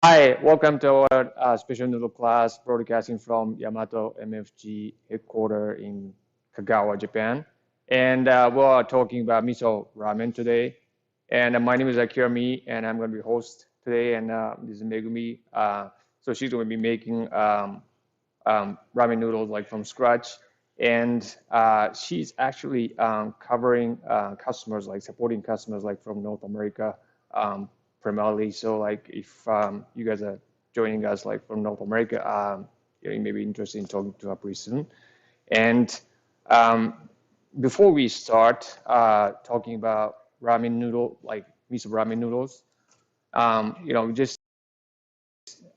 Hi, welcome to our special noodle class broadcasting from Yamato MFG headquarters in Kagawa, Japan. And we're talking about miso ramen today. And my name is Akirami, and I'm going to be host today. And this is Megumi. So she's going to be making ramen noodles like from scratch. And she's actually covering customers, like supporting customers like from North America primarily. So like if you guys are joining us like from North America, you may be interested in talking to her pretty soon. And um, before we start talking about ramen noodle, like miso ramen noodles, just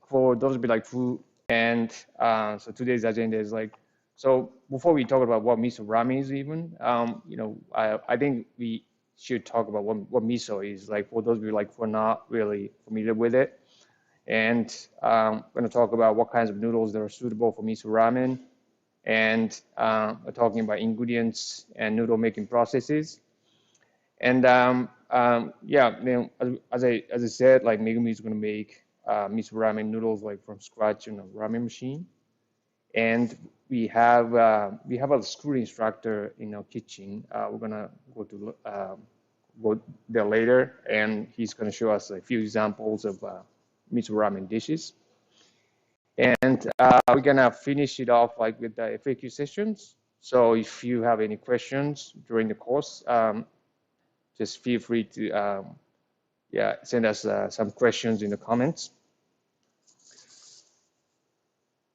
for those be like food. And so today's agenda is like, so before we talk about what miso ramen is even, I think we should talk about what miso is like for those of you like who are not really familiar with it. And we're going to talk about what kinds of noodles that are suitable for miso ramen. And we're talking about ingredients and noodle making processes. And yeah, as I said, like Megumi is going to make miso ramen noodles like from scratch in a ramen machine. And we have a school instructor in our kitchen. We're gonna go there later, and he's gonna show us a few examples of miso ramen dishes. And we're gonna finish it off like with the FAQ sessions. So if you have any questions during the course, just feel free to send us some questions in the comments.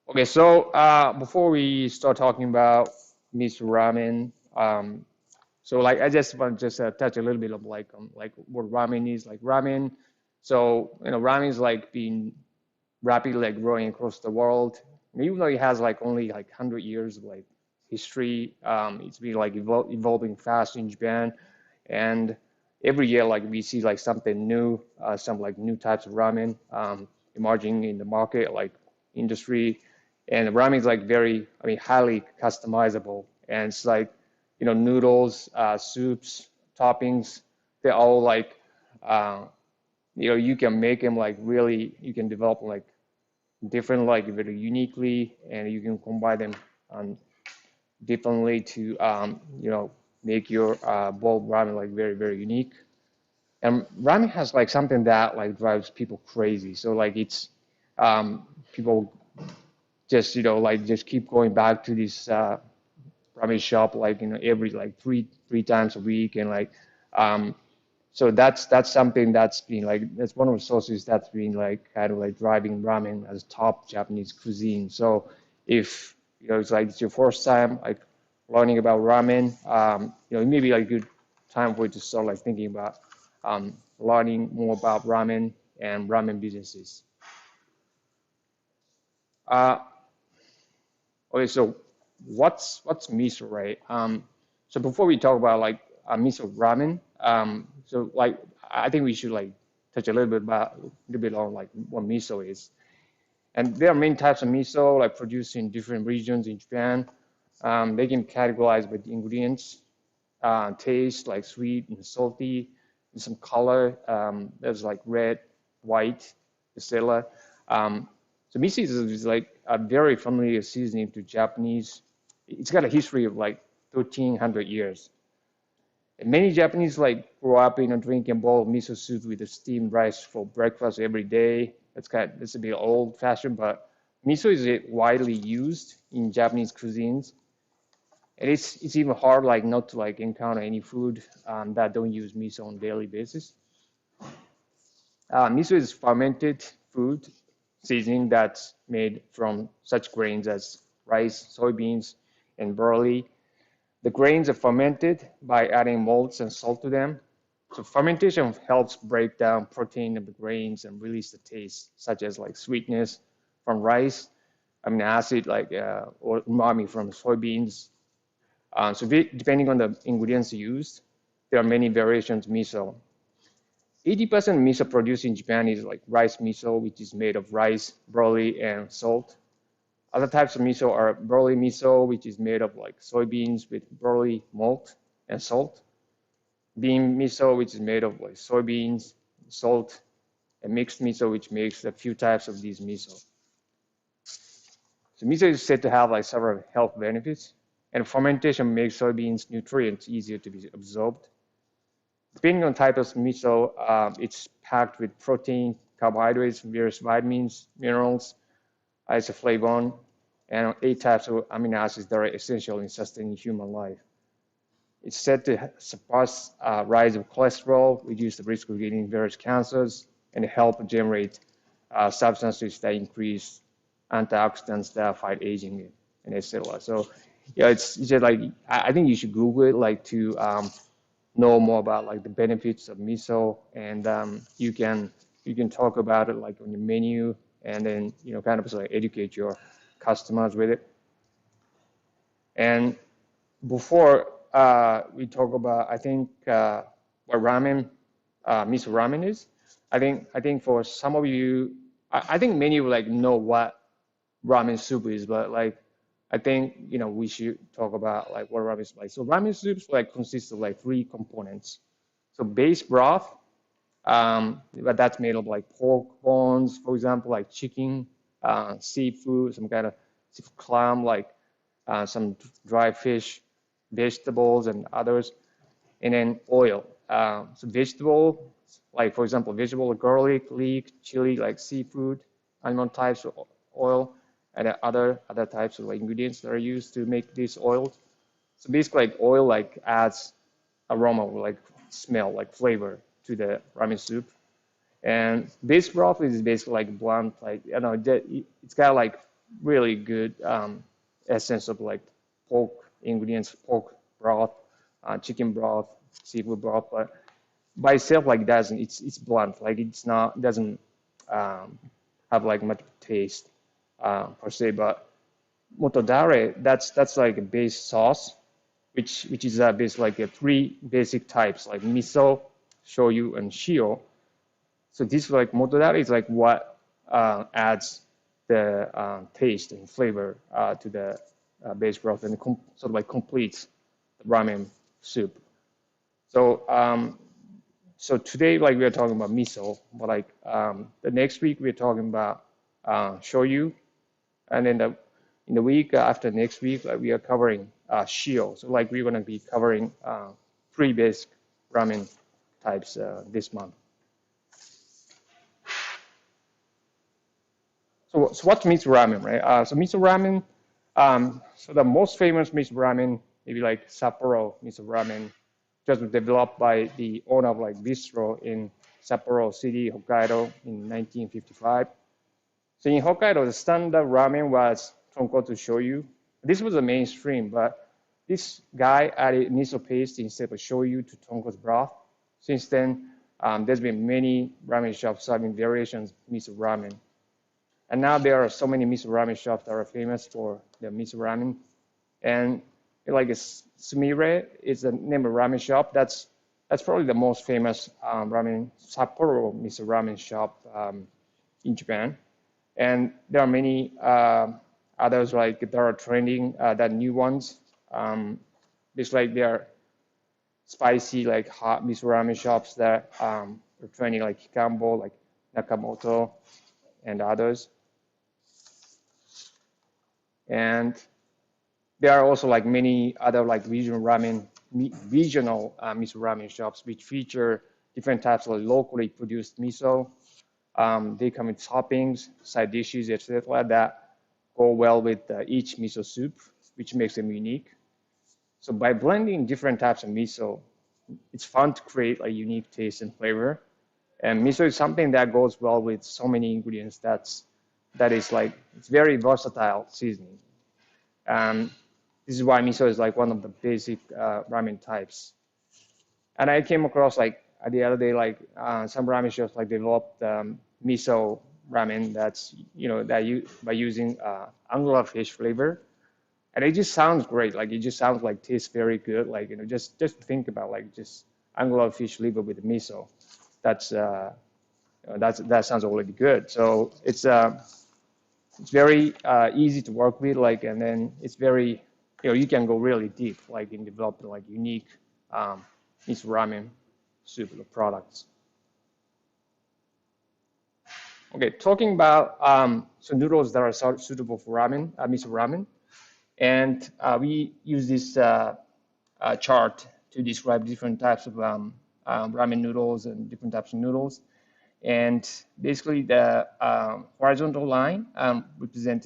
Okay, so before we start talking about miso ramen, so like I just want to just touch a little bit of like what ramen is. Like ramen, so ramen is like being rapidly like growing across the world. And even though it has like only like 100 years of like history, it's been like evolving fast in Japan, and every year like we see like something new, some like new types of ramen emerging in the market, like industry. And ramen is like very, I mean, highly customizable, and it's like noodles, soups, toppings. They're all like you can make them like really, you can develop like different like very uniquely, and you can combine them differently to make your bowl ramen like very very unique. And ramen has like something that like drives people crazy. So like it's people just like just keep going back to this ramen shop like every like three times a week. And like so that's something that's been like, that's one of the sources that's been like kind of like driving ramen as top Japanese cuisine. So if it's like it's your first time like learning about ramen, it may be like a good time for you to start like thinking about learning more about ramen and ramen businesses. uh, Okay, so what's miso, right? So before we talk about like miso ramen, so like I think we should like touch a little bit on like what miso is. And there are many types of miso like produced in different regions in Japan. They can categorize by the ingredients, taste like sweet and salty, and some color. There's like red, white, etc. So miso is like a very familiar seasoning to Japanese. It's got a history of like 1,300 years. And many Japanese like grow up drinking a bowl of miso soup with the steamed rice for breakfast every day. That's a bit old fashioned, but miso is widely used in Japanese cuisines. And it's even hard like not to like encounter any food that don't use miso on a daily basis. Miso is fermented food seasoning that's made from such grains as rice, soybeans, and barley. The grains are fermented by adding malts and salt to them. So fermentation helps break down protein of the grains and release the taste, such as like sweetness from rice, amino acid like or umami from soybeans. So depending on the ingredients used, there are many variations of miso. 80% miso produced in Japan is like rice miso, which is made of rice, barley, and salt. Other types of miso are barley miso, which is made of like soybeans with barley malt and salt. Bean miso, which is made of like soybeans, salt, a mixed miso, which makes a few types of these miso. So miso is said to have like several health benefits, and fermentation makes soybeans nutrients easier to be absorbed. Depending on type of miso, it's packed with protein, carbohydrates, various vitamins, minerals, isoflavone, and 8 types of amino acids that are essential in sustaining human life. It's said to suppress rise of cholesterol, reduce the risk of getting various cancers, and help generate substances that increase antioxidants that fight aging, and etc. So, yeah, it's just like I think you should Google it, like to know more about like the benefits of miso, and you can talk about it like on your menu, and then kind of like educate your customers with it. And before we talk about, I think what ramen, miso ramen is. I think for some of you, I think many of like know what ramen soup is, but like I think we should talk about like what ramen is like. So ramen soups like consists of like 3 components. So base broth, but that's made of like pork bones, for example, like chicken, seafood, some kind of seafood clam, like some dry fish, vegetables, and others, and then oil. So vegetable, like for example, vegetable garlic, leek, chili, like seafood, animal types of oil, and other types of like ingredients that are used to make this oil. So basically, like oil like adds aroma, like smell, like flavor to the ramen soup. And base broth is basically like bland, like it's got like really good essence of like pork ingredients, pork broth, chicken broth, seafood broth, but by itself like doesn't, it's blunt, like doesn't have like much taste per se. But motodare, that's like a base sauce, which is basically like 3 basic types, like miso, shoyu, and shio. So this like motodare is like what adds the taste and flavor to the base broth, and sort of like completes the ramen soup. So so today like we are talking about miso, but like the next week we're talking about shoyu, and then in the week after next week like we are covering shio. So like we're gonna be covering 3 basic ramen types this month. So what's miso ramen, right? So miso ramen, so the most famous miso ramen, maybe like Sapporo miso ramen, just developed by the owner of like bistro in Sapporo City, Hokkaido in 1955. So in Hokkaido, the standard ramen was tonkotsu shoyu. This was the mainstream, but this guy added miso paste instead of shoyu to tonkotsu broth. Since then, there's been many ramen shops serving variations of miso ramen. And now there are so many miso ramen shops that are famous for the miso ramen. And like Sumire is the name of ramen shop. That's probably the most famous ramen, Sapporo miso ramen shop in Japan. And there are many others like that are trending, that new ones. It's like they are spicy, like hot miso ramen shops that are trending, like Hikambo, like Nakamoto, and others. And there are also like many other like regional miso ramen shops which feature different types of locally produced miso. They come with toppings, side dishes, etc. that go well with each miso soup, which makes them unique. So by blending different types of miso, it's fun to create a unique taste and flavor. And miso is something that goes well with so many ingredients that is like, it's very versatile seasoning. This is why miso is like one of the basic ramen types. And I came across like the other day, like some ramen shops like developed miso ramen that's, by using anglerfish flavor. And it just sounds great. Like it just sounds like tastes very good. Like, just think about like just anglerfish liver with miso. That sounds already good. So it's very easy to work with, like, and then it's very, you can go really deep, like in developing like unique miso ramen soup products. Okay, talking about some noodles that are suitable for ramen, miso ramen, and we use this chart to describe different types of ramen noodles and different types of noodles. And basically, the horizontal line represents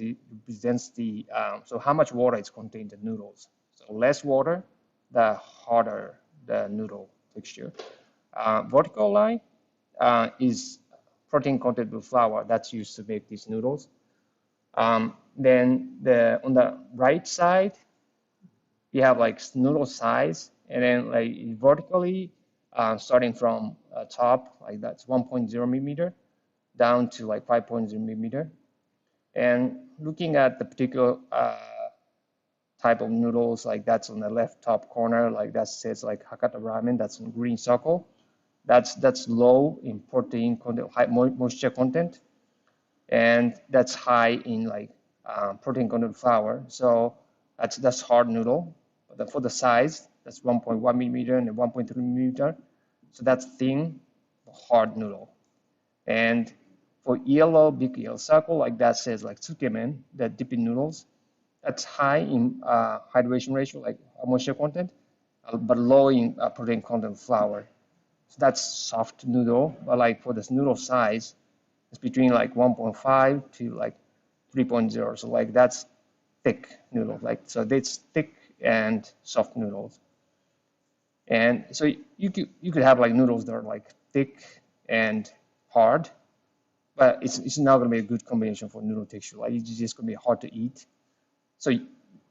the so how much water is contained in noodles. So less water, the harder the noodle texture. Vertical line is protein content of flour that's used to make these noodles. Then on the right side, you have like noodle size, and then like vertically, starting from top, like that's 1.0 millimeter, down to like 5.0 millimeter. And looking at the particular type of noodles, like that's on the left top corner, like that says like Hakata ramen, that's in green circle. That's low in protein content, high moisture content, and that's high in like protein content flour. So that's hard noodle. But for the size, that's 1.1 millimeter and 1.3 millimeter. So that's thin, hard noodle. And for yellow, big yellow circle, like that says like tsukemen, the dipping noodles, that's high in hydration ratio, like moisture content, but low in protein content flour. So that's soft noodle, but like for this noodle size, it's between like 1.5 to like 3.0. So like that's thick noodle, like so that's thick and soft noodles. And so you could have like noodles that are like thick and hard, but it's not going to be a good combination for noodle texture. Like it's just going to be hard to eat. So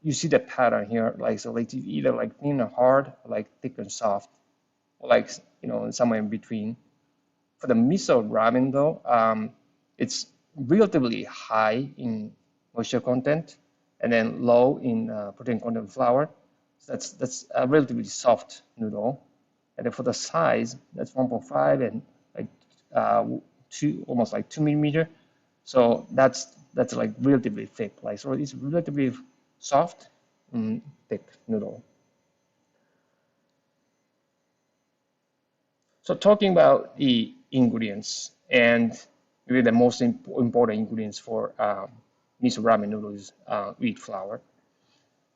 you see the pattern here, like so like either like thin and hard, or like thick and soft, or like somewhere in between. For the miso ramen though, it's relatively high in moisture content and then low in protein content flour. So that's a relatively soft noodle. And then for the size, that's 1.5 and like almost like 2 millimeter. So that's like relatively thick. Like so it's relatively soft, thick noodle. So talking about the ingredients, and maybe the most important ingredients for miso ramen noodles is wheat flour.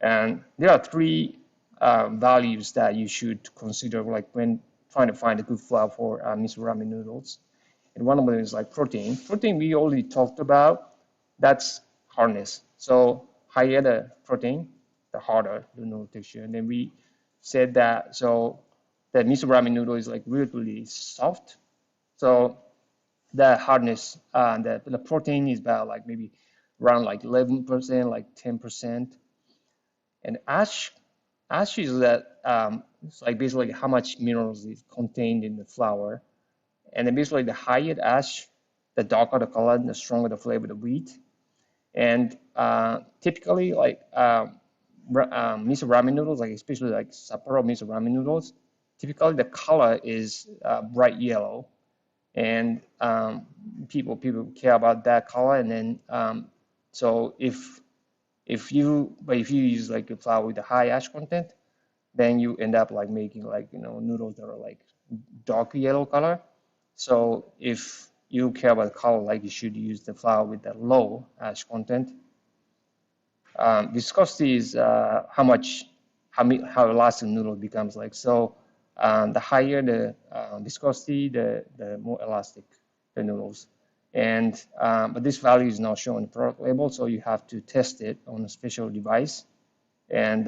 And there are three values that you should consider like when trying to find a good flour for miso ramen noodles. And one of them is like protein. Protein we already talked about, that's hardness. So higher the protein, the harder the noodle texture. And then we said that so the miso ramen noodle is like relatively soft. So the hardness, the protein is about like maybe around like 11%, like 10%. And ash is that it's like basically how much minerals is contained in the flour. And then basically the higher the ash, the darker the color, the stronger the flavor of the wheat. And typically like miso ramen noodles, like especially like Sapporo miso ramen noodles, typically the color is bright yellow, and people care about that color. And then so if you use like a flour with a high ash content, then you end up like making like noodles that are like dark yellow color. So if you care about color, like you should use the flour with the low ash content. Viscosity is how elastic noodle becomes like. So the higher the viscosity, the more elastic the noodles. And but this value is not shown in the product label, so you have to test it on a special device. And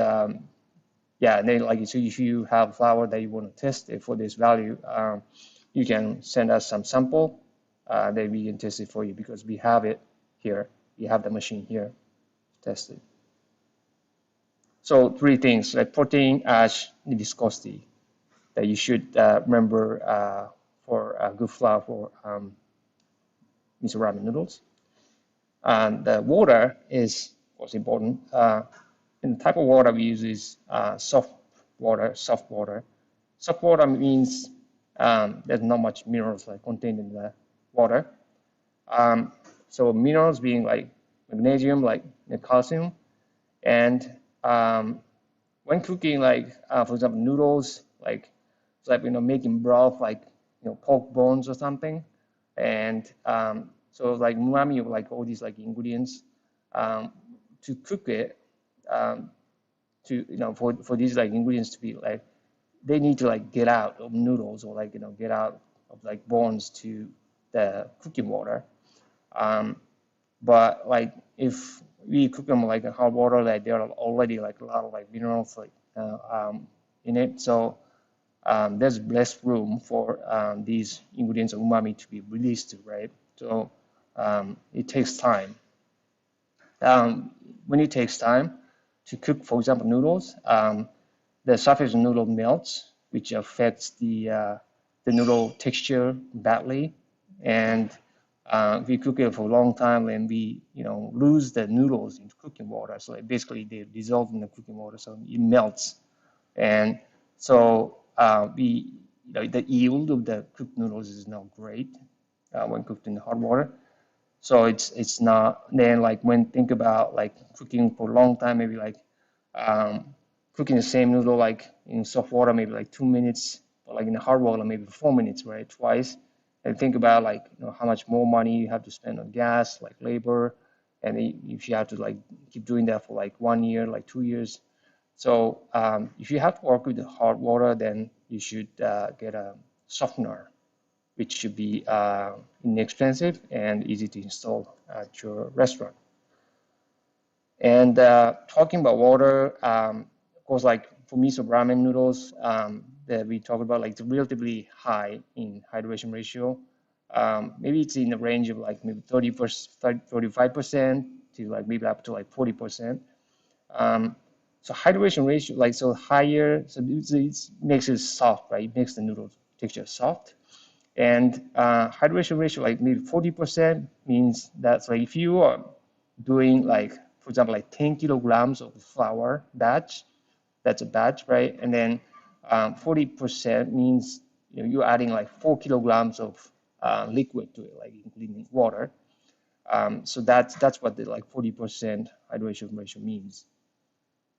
yeah, and then like so if you have flour that you want to test it for this value, you can send us some sample. Then we can test it for you because we have it here. We have the machine here. Test it. So three things like protein, ash, and viscosity that you should remember for good flour for miso ramen noodles. And the water is also important. And the type of water we use is soft water. Soft water means there's not much minerals like contained in the water. So minerals being like magnesium, like calcium, and when cooking, like for example, noodles, like it's like making broth, like pork bones or something, and So like umami of like all these like ingredients to cook it, to for these like ingredients to be like, they need to like get out of noodles or like get out of like bones to the cooking water. But like if we cook them like in hot water, like there are already like a lot of like minerals like in it, so there's less room for these ingredients of umami to be released, right? So it takes time. When it takes time to cook, for example, noodles, the surface of the noodle melts, which affects the noodle texture badly. And if we cook it for a long time, then we lose the noodles into cooking water. So basically they dissolve in the cooking water, so it melts. And so the yield of the cooked noodles is not great when cooked in hot water. So it's not. Then like when think about like cooking for a long time, maybe like cooking the same noodle like in soft water, maybe like 2 minutes, but like in hard water, maybe 4 minutes, right? Twice. And think about like how much more money you have to spend on gas, like labor, and if you have to like keep doing that for like 1 year, like 2 years. So if you have to work with the hard water, then you should get a softener, which should be inexpensive and easy to install at your restaurant. And talking about water, of course, like for miso ramen noodles that we talked about, like it's relatively high in hydration ratio. Maybe it's in the range of like maybe 35% to like maybe up to like 40%. So hydration ratio, like so higher, so it makes it soft, right? It makes the noodle texture soft. And hydration ratio, like maybe 40% means that's like if you are doing like, for example, like 10 kilograms of flour batch, that's a batch, right? And then 40% means you're adding like 4 kilograms of liquid to it, like including water. So that's what the like 40% hydration ratio means.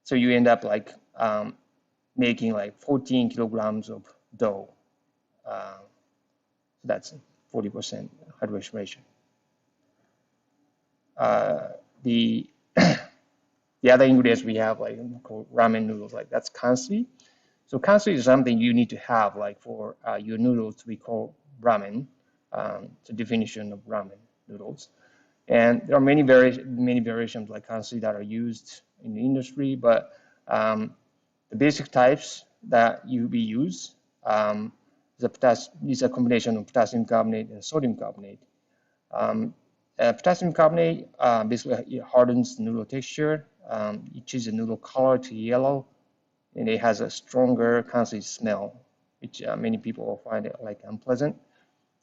So you end up like making like 14 kilograms of dough. That's 40% hydration ratio. The other ingredients we have like called ramen noodles, like that's kanshi. So kanshi is something you need to have like for your noodles to be called ramen. It's a definition of ramen noodles. And there are many variations like kanshi that are used in the industry, but the basic types that we use is a combination of potassium carbonate and sodium carbonate. Potassium carbonate basically hardens the noodle texture. It changes the noodle color to yellow, and it has a stronger kanshi smell, which many people will find it like unpleasant.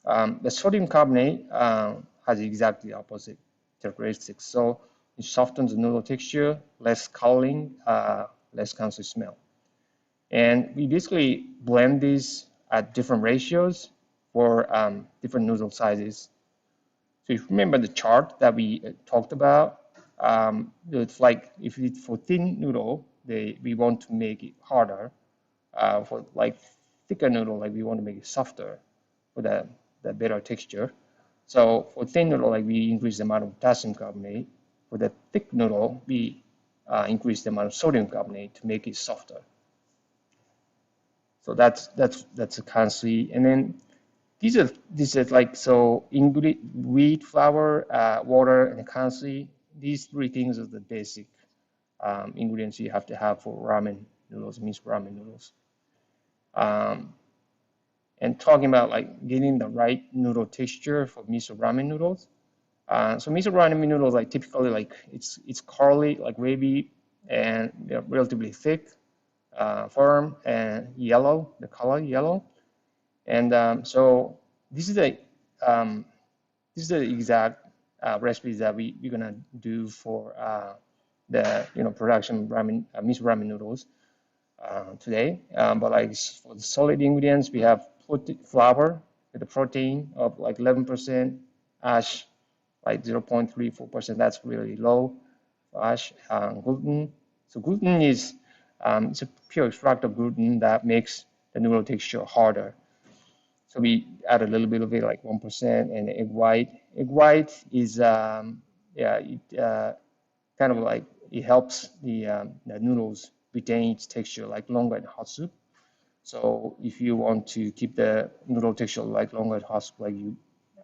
The sodium carbonate has exactly the opposite characteristics. So it softens the noodle texture, less coloring, less kanshi smell. And we basically blend these at different ratios for different noodle sizes. So if you remember the chart that we talked about, it's like if it's for thin noodle, we want to make it harder. For like thicker noodle, like we want to make it softer for the better texture. So for thin noodle, like we increase the amount of potassium carbonate. For the thick noodle, we increase the amount of sodium carbonate to make it softer. So that's a kanshi. And then these are like, so wheat, flour, water, and kanshi. These three things are the basic ingredients you have to have for ramen noodles, miso ramen noodles. And talking about like getting the right noodle texture for miso ramen noodles. So miso ramen noodles, like typically like it's curly, like wavy, and they're relatively thick, firm, and yellow. The color yellow. And so this is the exact recipes that we're gonna do for the production ramen, miso ramen noodles today. But like for the solid ingredients, we have flour with a protein of like 11%, ash like 0.34%. That's really low. Ash, gluten. So gluten is it's a pure extract of gluten that makes the noodle texture harder. So we add a little bit of it, like 1%, and egg white. Egg white is kind of like it helps the noodles retain its texture like longer in hot soup. So if you want to keep the noodle texture like longer in hot soup, like you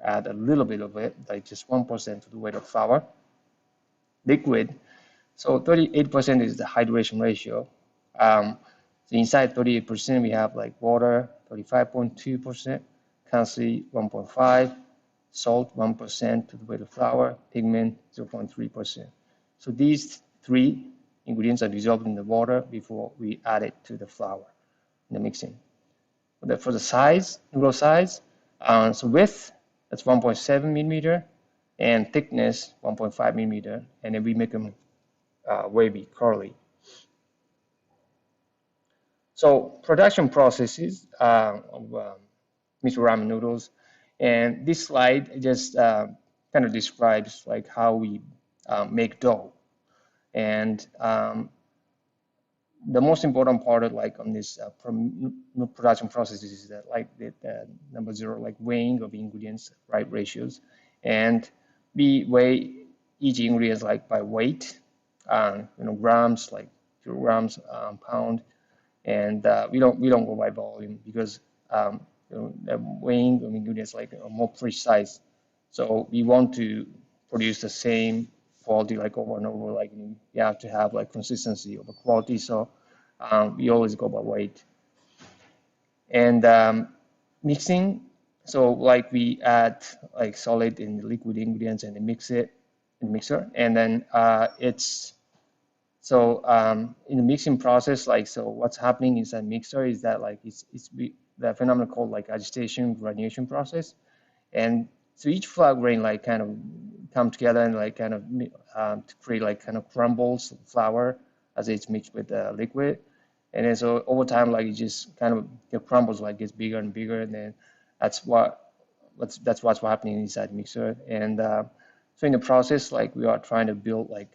add a little bit of it, like just 1% to the weight of flour. Liquid, so 38% is the hydration ratio. So inside 38% we have like water 35.2%, calcium 1.5, salt 1% to the weight of flour, pigment 0.3%. So these three ingredients are dissolved in the water before we add it to the flour in the mixing. For the size, noodle size, so width, that's 1.7 millimeter, and thickness 1.5 millimeter, and then we make them wavy, curly. So production processes of miso ramen noodles, and this slide just kind of describes like how we make dough, and the most important part of like on this production process is that like the number 0, like weighing of ingredients, right ratios, and we weigh each ingredient like by weight, grams, like kilograms, pound, and we don't go by volume because the weighing of ingredients like are more precise. So we want to produce the same quality like over and over, like you have to have like consistency of the quality. So we always go by weight. And mixing, so like we add like solid and liquid ingredients and then mix it in the mixer, and then it's so in the mixing process, like so what's happening inside mixer is that like it's the phenomenon called like agitation granulation process, and so each flour grain like kind of come together and like kind of to create like kind of crumbles flour as it's mixed with the liquid, and then so over time like it just kind of crumbles, like gets bigger and bigger, and then that's what's happening inside mixer. And so in the process, like we are trying to build like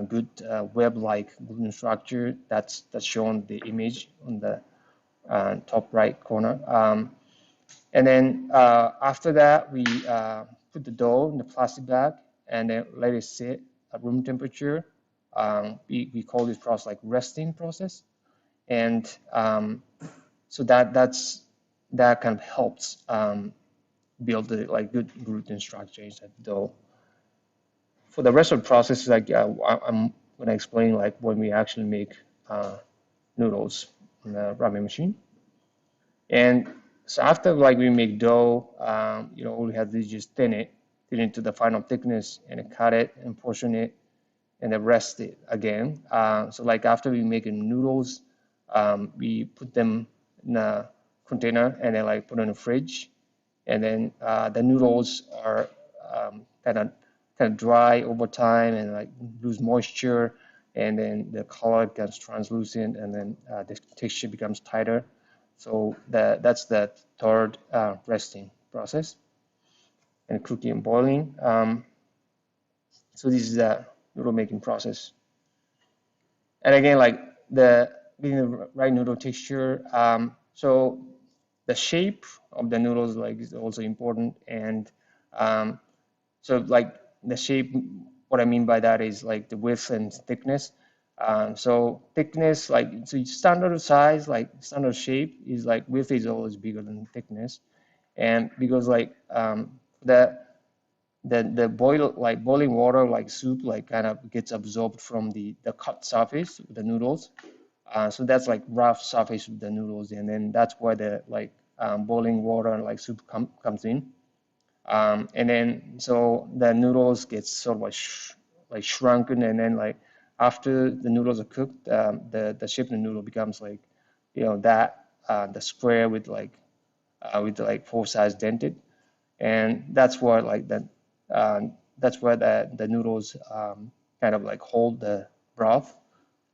good web-like gluten structure. That's shown the image on the top right corner. And then after that, we put the dough in the plastic bag and then let it sit at room temperature. We call this process like resting process, and so that kind of helps build the like good gluten structure inside the dough. For the rest of the process, like I'm gonna explain like when we actually make noodles in the ramen machine. And so after like we make dough, all we have to do is just thin it to the final thickness, and then cut it and portion it, and then rest it again. So like after we make noodles, we put them in a container and then like put in the fridge, and then the noodles are kind of dry over time and like lose moisture, and then the color becomes translucent, and then the texture becomes tighter. So that's the third resting process, and cooking and boiling. So this is the noodle making process. And again, like getting the right noodle texture. So the shape of the noodles like is also important, and so like the shape, what I mean by that is like the width and thickness. So thickness, like so standard size, like standard shape is like width is always bigger than thickness, and because like the boiling water like soup like kind of gets absorbed from the cut surface of the noodles, so that's like rough surface of the noodles, and then that's where the like boiling water and like soup comes in. And then so the noodles get sort of like shrunken, and then like after the noodles are cooked, the shape of the noodle becomes like the square with like four sides dented, and that's where like that's where the noodles kind of like hold the broth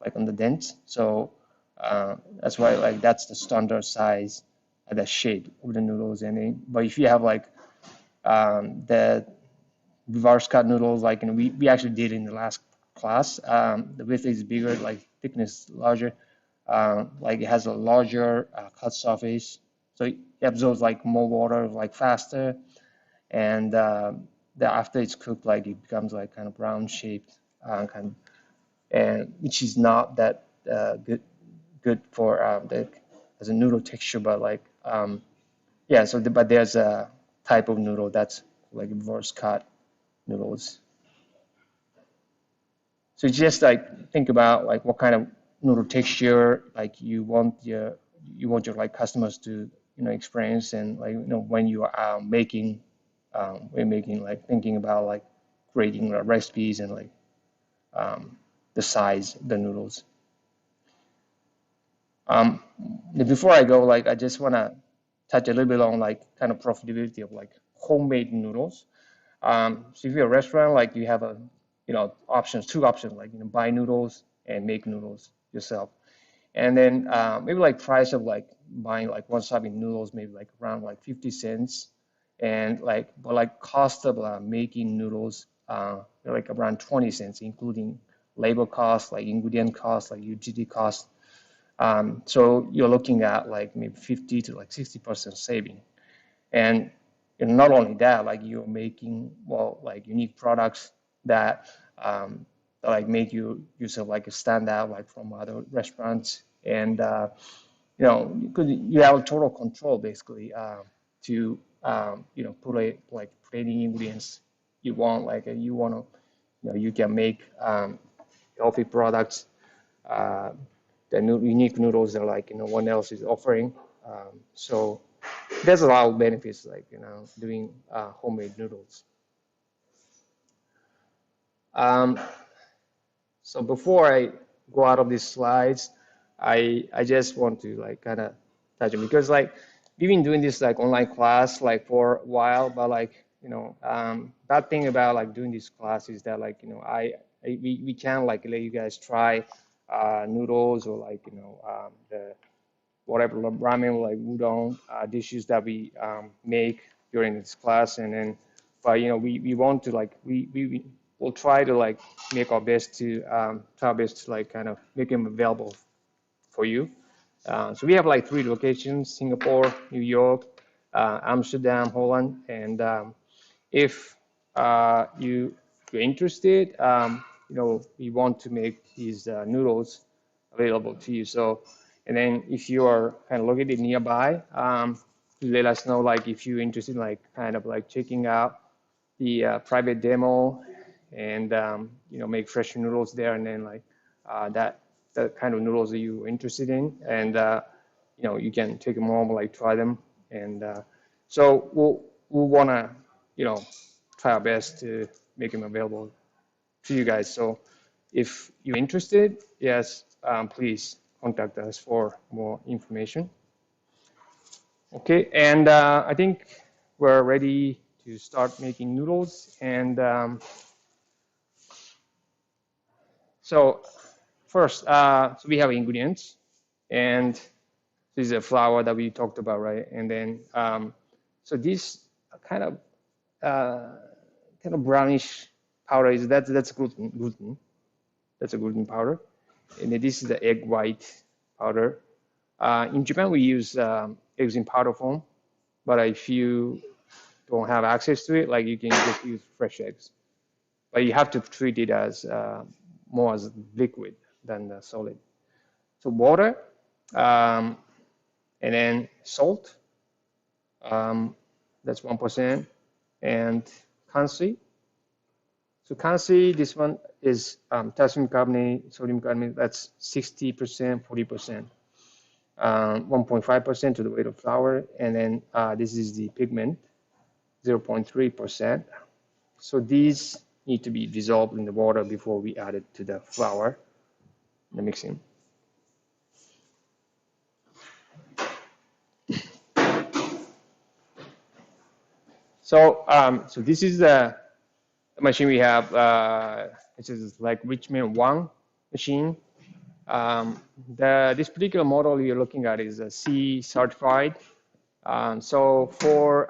like on the dents. So that's why like that's the standard size, the shape of the noodles. And then, but if you have like the reverse cut noodles, like we actually did in the last class, the width is bigger, like thickness larger, like it has a larger cut surface, and then the shape of the noodle becomes like the square with like four sides dented, and that's where like so it absorbs like more water like faster, and after it's cooked, like it becomes like kind of round shaped, and which is not that good for as a noodle texture, but like yeah. So but there's a type of noodle that's like reverse cut noodles. So just like think about like what kind of noodle texture like you want your like customers to experience, and like when you are making like thinking about like creating recipes and like the size of the noodles. Before I go, like I just want to touch a little bit on like kind of profitability of like homemade noodles. So if you're a restaurant, like you have a options, two options, like buy noodles and make noodles yourself. And then maybe like price of like buying like one serving noodles, maybe like around like 50 cents, and like but like cost of making noodles like around 20 cents, including labor costs, like ingredient costs, like utility costs. So you're looking at like maybe 50 to like 60% saving. And not only that, like you're making like unique products that like make you yourself like a standout like from other restaurants, and you have total control basically to put any ingredients you want, like you want to you can make healthy products, the unique noodles that like no one else is offering. So there's a lot of benefits like doing homemade noodles. So before I go out of these slides, I just want to like kind of touch on, because like we've been doing this like online class like for a while, but like bad thing about like doing this class is that like we can't like let you guys try noodles or like the whatever ramen like udon dishes that we make during this class. And then but we want to like we'll try to like make our best to like kind of make them available for you. So we have like 3 locations: Singapore, New York, Amsterdam, Holland. And if you're interested, we want to make these noodles available to you. So, and then if you are kind of located nearby, let us know like if you're interested in like kind of like checking out the private demo, and make fresh noodles there, and then like that kind of noodles that you're interested in, and you can take them home, like try them. And so we'll want to try our best to make them available to you guys. So if you're interested, yes, please contact us for more information. Okay, and I think we're ready to start making noodles. And so first, so we have ingredients, and this is a flour that we talked about, right? And then so this kind of brownish powder is that's gluten. That's a gluten powder. And then this is the egg white powder. In Japan, we use eggs in powder form, but if you don't have access to it, like you can just use fresh eggs. But you have to treat it as more as liquid than the solid. So water, and then salt, that's 1%, and kanshi. So kanshi, this one is calcium carbonate, sodium carbonate, that's 60%, 40%, 1.5% to the weight of flour. And then this is the pigment, 0.3%. So these need to be dissolved in the water before we add it to the flour, the mixing. So so this is the machine we have. This is like Richmond 1 machine. This particular model you're looking at is a C certified. So for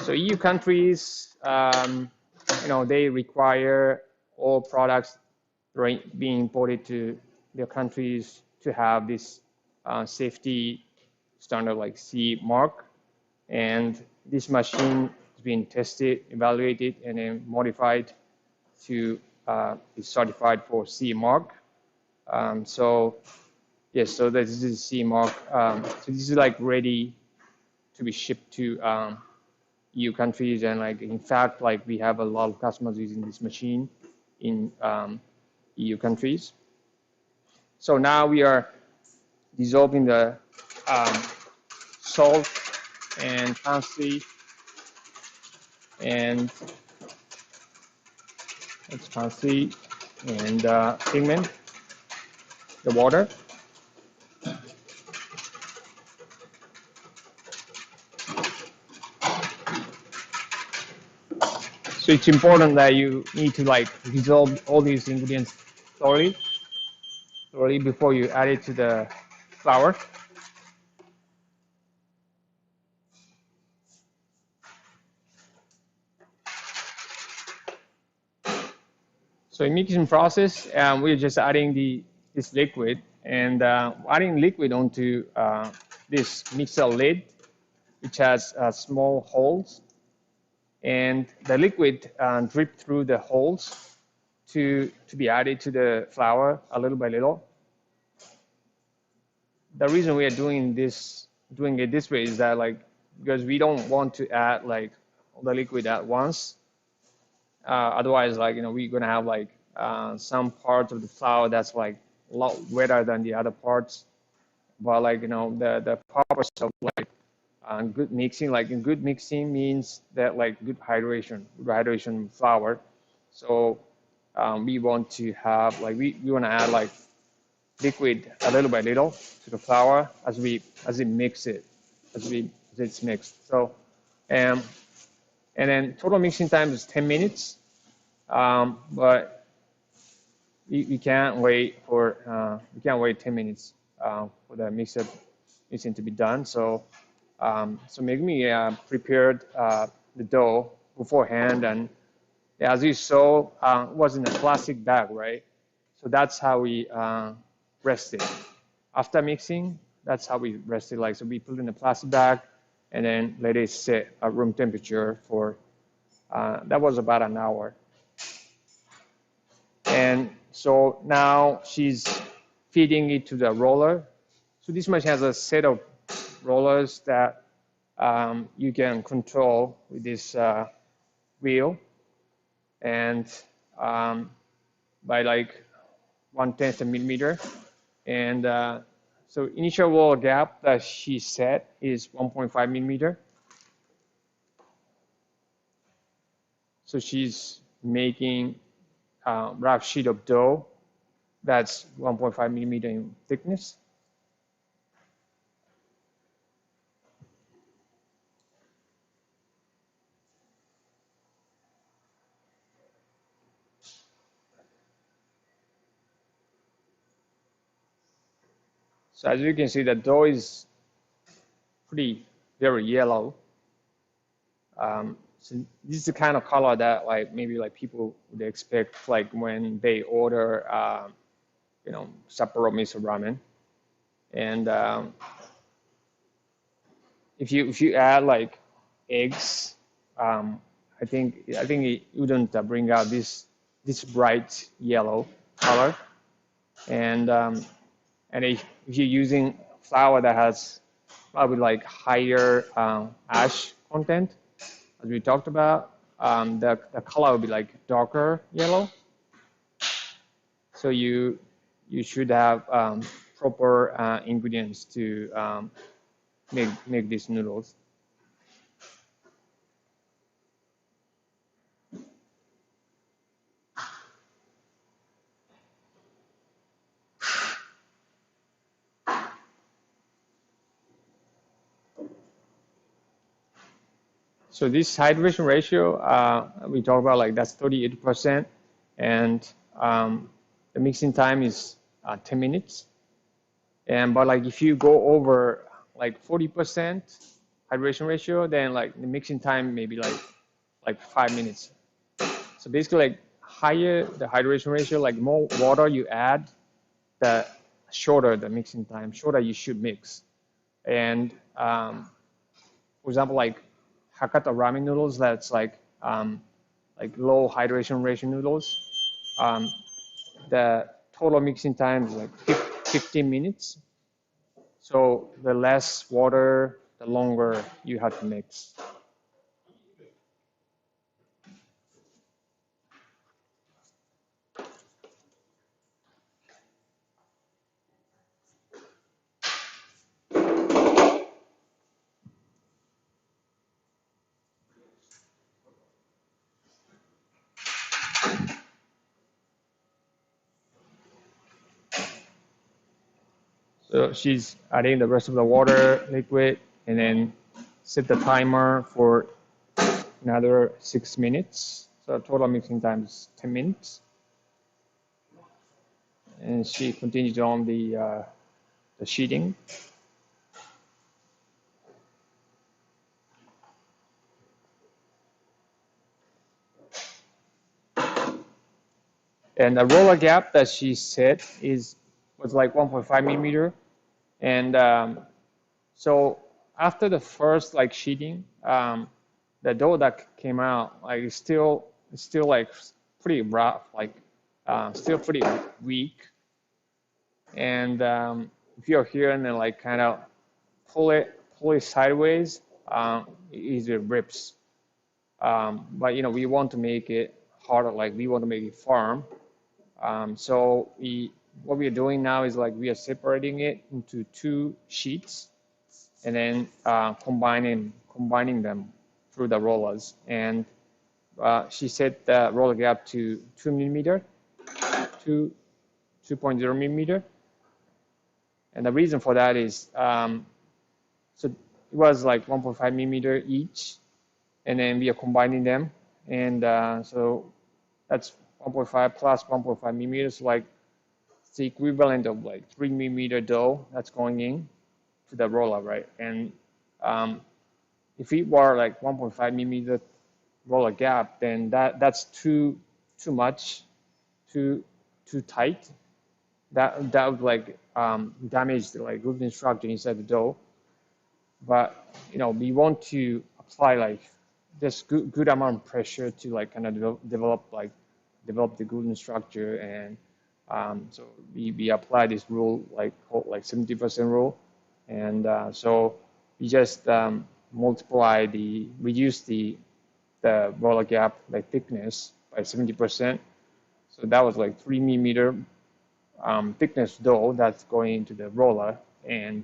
so EU countries, they require all products being imported to their countries to have this safety standard like CE mark, and this machine has been tested, evaluated, and then modified to be certified for CE mark. So yes, so this is CE mark. So this is like ready to be shipped to EU countries, and like in fact, like we have a lot of customers using this machine in EU countries. So now we are dissolving the salt and parsley and pigment, the water. So it's important that you need to like dissolve all these ingredients thoroughly before you add it to the flour. So in mixing process, we're just adding this liquid, and adding liquid onto this mixer lid, which has small holes, and the liquid drip through the holes to be added to the flour a little by little. The reason we are doing it this way is that like because we don't want to add like the liquid at once. Otherwise, like we're gonna have like some parts of the flour that's like a lot wetter than the other parts. But like the purpose of like good mixing, like in good mixing means that like good hydration flour. So we want to have like we want to add like liquid a little by little to the flour as it's mixed. So and then total mixing time is 10 minutes. But we can't wait 10 minutes for the mixing to be done. So maybe we prepared the dough beforehand, and as you saw, it was in a plastic bag, right? So that's how we rest it. After mixing, that's how we rest it. Like so, we put it in a plastic bag and then let it sit at room temperature for that was about an hour. And so now she's feeding it to the roller. So this machine has a set of rollers that you can control with this wheel, and by like 1/10 millimeter. And so initial roll gap that she set is 1.5 millimeter. So she's making a rough sheet of dough that's 1.5 millimeter in thickness. So as you can see, the dough is very yellow. So this is the kind of color that like maybe like people would expect like when they order Sapporo miso ramen. And if you add like eggs, I think it wouldn't bring out this bright yellow color. And if you're using flour that has probably like higher ash content, as we talked about, the color will be like darker yellow. So you should have proper ingredients to make these noodles. So this hydration ratio we talked about, like that's 38%, and the mixing time is 10 minutes. But like if you go over like 40% hydration ratio, then like the mixing time maybe like 5 minutes. So basically, like higher the hydration ratio, like more water you add, the shorter the mixing time, shorter you should mix. And for example, like Hakata ramen noodles, that's like low hydration ratio noodles. The total mixing time is like 15 minutes. So the less water, the longer you have to mix. So she's adding the rest of the water liquid and then set the timer for another 6 minutes. So total mixing time is 10 minutes. And she continues on the sheeting. And the roller gap that she set was like 1.5 millimeter. And so after the first like sheeting, the dough that came out like it's still like pretty rough, like still pretty weak. And if you're here and then like kind of pull it sideways, it easily rips. But you know, we want to make it harder, like we want to make it firm. So what we are doing now is like we are separating it into 2 sheets and then combining them through the rollers. And she set the roller gap to 2 millimeter, 2.0 millimeter. And the reason for that is, so it was like 1.5 millimeter each, and then we are combining them. And so that's 1.5 plus 1.5 millimeters, like it's the equivalent of like 3 millimeter dough that's going in to the roller, right? And if it were like 1.5 millimeter roller gap, then that's too much, too tight. That would like damage the like gluten structure inside the dough. But you know, we want to apply like this good amount of pressure to like kind of develop the gluten structure. And so we apply this rule like called like 70% rule. And so we just reduce the roller gap like thickness by 70%. So that was like 3 millimeter thickness dough that's going into the roller, and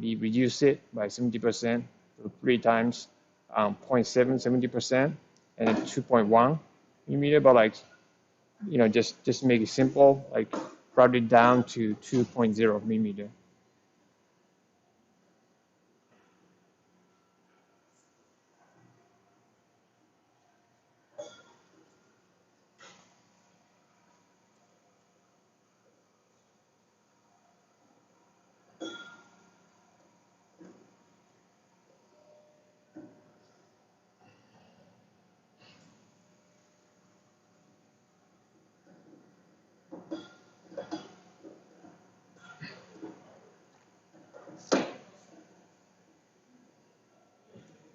we reduce it by 70%, so 3 times 0.7, 70%, and then 2.1 millimeter. But like, you know, just make it simple, like brought it down to 2.0 millimeter.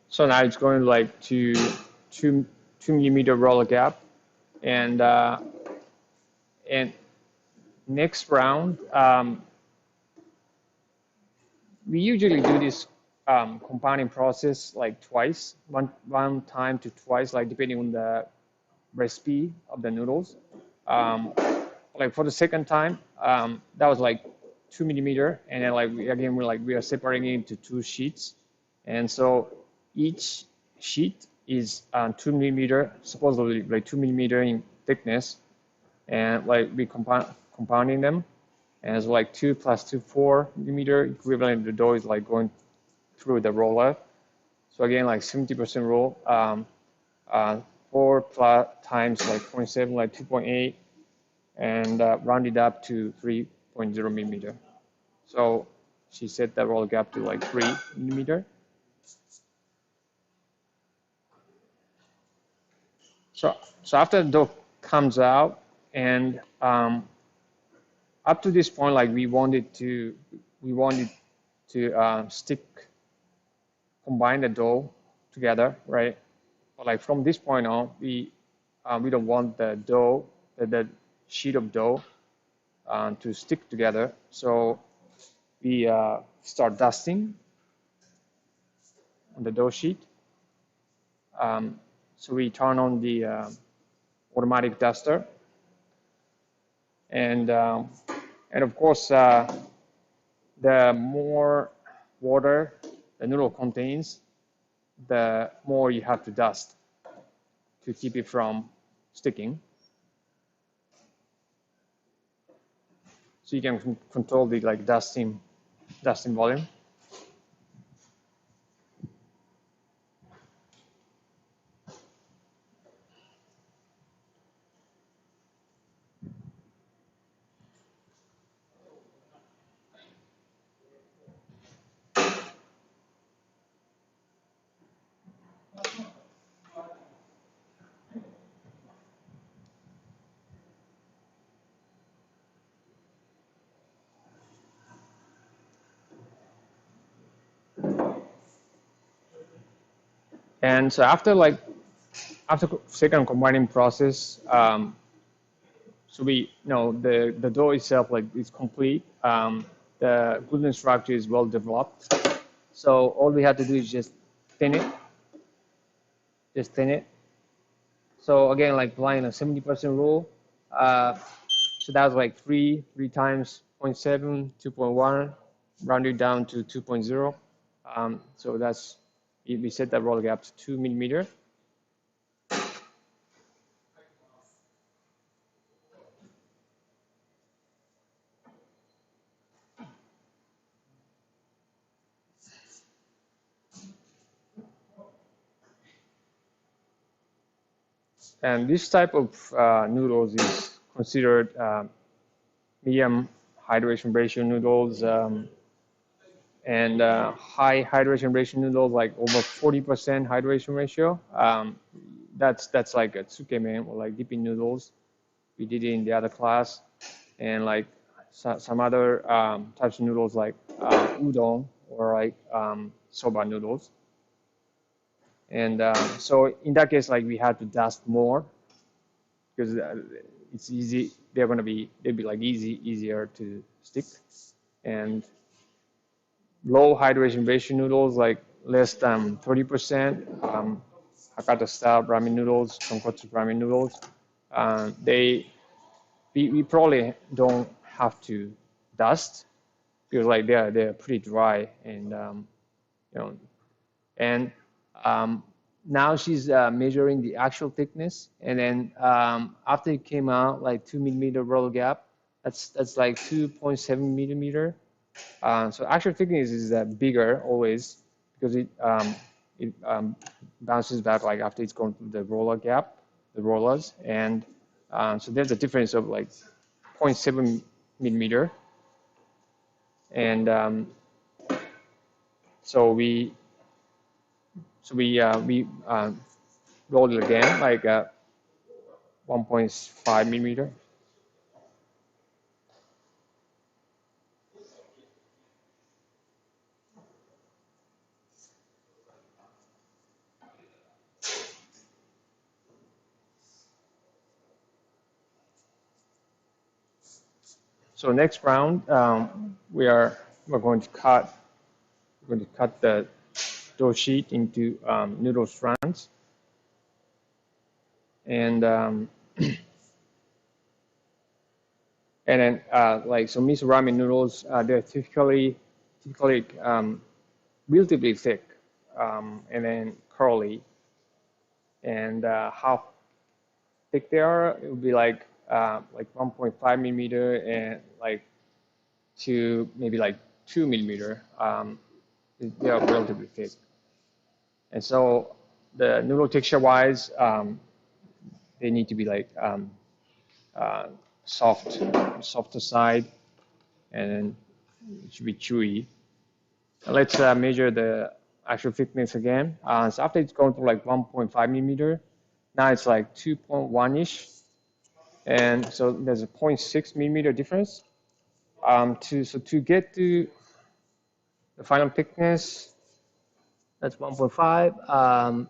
So now it's going like to 2 millimeter roller gap, and next round we usually do this compounding process like twice, one time to twice, like depending on the recipe of the noodles. Like for the second time, that was like 2 millimeter, and then like we are separating it into 2 sheets, and so each sheet is 2 millimeter, supposedly like 2 millimeter in thickness, and like we compounding them, and it's like 2 plus 2, 4 millimeter equivalent of the dough is like going through the roller. So again, like 70% roll, 4 plus times like 0.7, like 2.8, and round it up to 3.0 millimeter. So she set that roll gap to like 3 millimeter. So after the dough comes out, and up to this point, like we wanted to combine the dough together, right? But like from this point on, we don't want the dough, the sheet of dough to stick together. So we start dusting on the dough sheet. So we turn on the automatic duster, and of course, the more water the noodle contains, the more you have to dust to keep it from sticking. So you can control the like dusting volume. And so after second combining process, so we know the dough itself like is complete. The gluten structure is well developed. So all we have to do is just thin it. Just thin it. So again, like applying a 70% rule. So that was like 3 times 0.7, 2.1, rounded down to 2.0. So that's, we set that roll gap to 2 millimeter. And this type of noodles is considered medium hydration ratio noodles, and high hydration ratio noodles, like over 40% hydration ratio. That's like a tsukemen, or like dipping noodles. We did it in the other class, and like some other types of noodles like udon or like soba noodles. And so in that case, like we had to dust more because it's easy. They'll be like easier to stick. And low hydration ratio noodles, like less than 30%, Hakata style ramen noodles, tonkotsu ramen noodles, we probably don't have to dust because like they're pretty dry, and you know, and now she's measuring the actual thickness, and then after it came out like 2 millimeter roll gap, that's like 2.7 millimeter. So actual thickness is bigger always because it bounces back like after it's gone through the roller gap, the rollers, and so there's a difference of like 0.7 millimeter, and so we rolled it again like 1.5 millimeter. So next round, we're going to cut the dough sheet into noodle strands, and then like so miso ramen noodles, they're typically relatively thick, and then curly, and how thick they are, it would be like 1.5 millimeter and like to maybe like 2 millimeter. They are relatively thick, and so the noodle texture wise, they need to be like softer side, and then it should be chewy. Let's measure the actual thickness again. So after it's gone through like 1.5 millimeter, now it's like 2.1-ish. And so there's a 0.6 millimeter difference. To get to The final thickness, that's 1.5.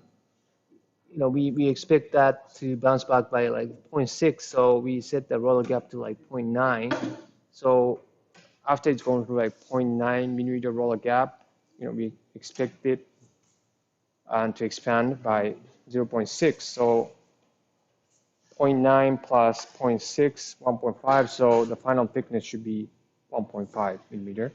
You know, we expect that to bounce back by like 0.6, so we set the roller gap to like 0.9. So after it's going through like 0.9 millimeter roller gap, you know, we expect it to expand by 0.6. So 0.9 plus 0.6, 1.5. So the final thickness should be 1.5 millimeter.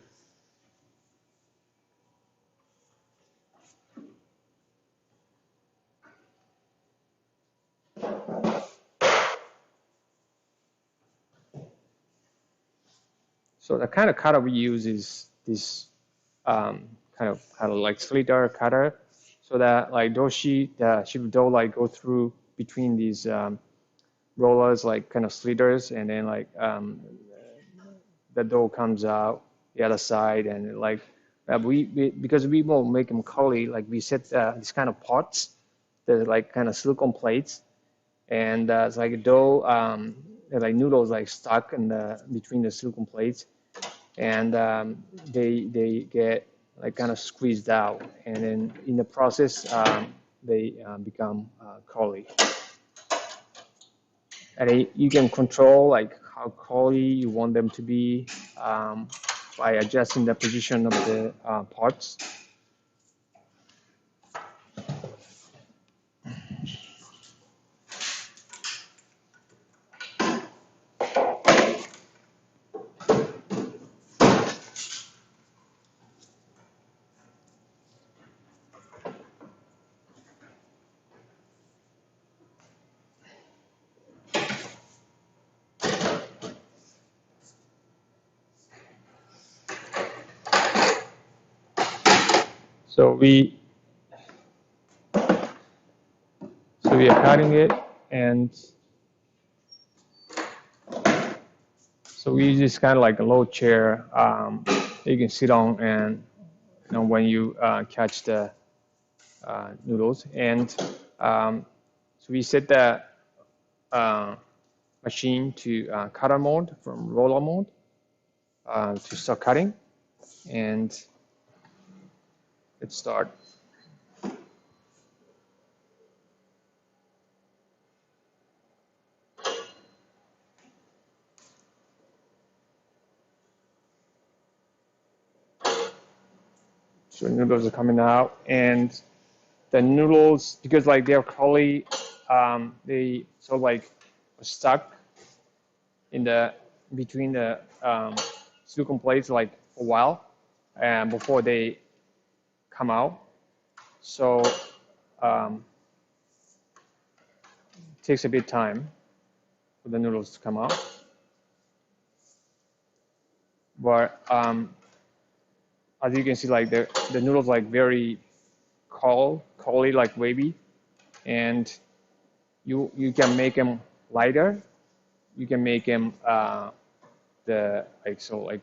So the kind of cutter we use is this kind of like sliter cutter, so that like the sheet of dough like go through between these rollers, like kind of sliters, and then like the dough comes out the other side, and like because we won't make them curly, like we set these kind of pots, they're like kind of silicone plates, and it's like dough, like noodles like stuck in between the silicone plates, and they get like kind of squeezed out, and then in the process they become curly. And you can control like how curly you want them to be by adjusting the position of the parts. So we are cutting it, and so we use this kind of like a low chair you can sit on, and you know, when you catch the noodles, and so we set the machine to cutter mode from roller mode to start cutting, and let's start. So noodles are coming out, and the noodles, because like they're curly, they sort of like stuck in the between the silicone plates like for a while, and before they come out. So it takes a bit of time for the noodles to come out, but as you can see, like the noodles like very curly, like wavy, and you can make them lighter. You can make them the like so like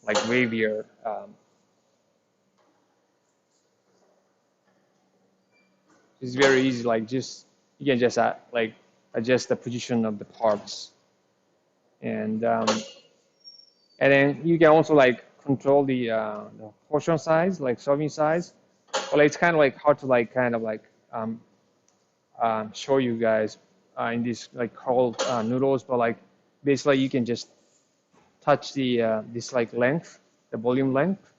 wavier. It's very easy. Like just you can just like adjust the position of the parts, and then you can also like control the portion size, like serving size. Well, it's kind of like hard to like kind of like show you guys in these like cold noodles, but like basically you can just touch the this like length, the volume length,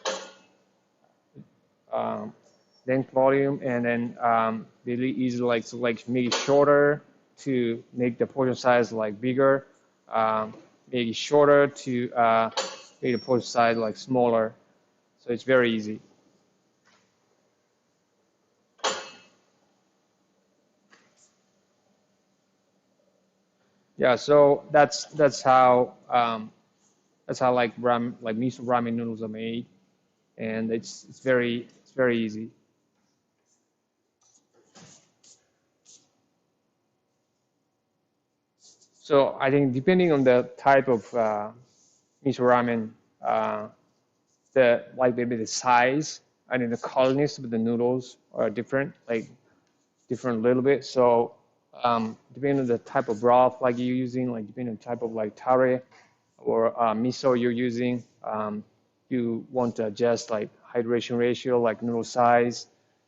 volume, and then really easy like to like make it shorter to make the portion size like bigger, make it shorter to make the portion size like smaller. So it's very easy. Yeah, so that's how like miso ramen noodles are made, and it's very easy. So I think depending on the type of miso ramen, maybe the size and then the colorness of the noodles are different a little bit. So depending on the type of broth like you're using, like depending on the type of like tare or miso you're using, you want to adjust like hydration ratio, like noodle size,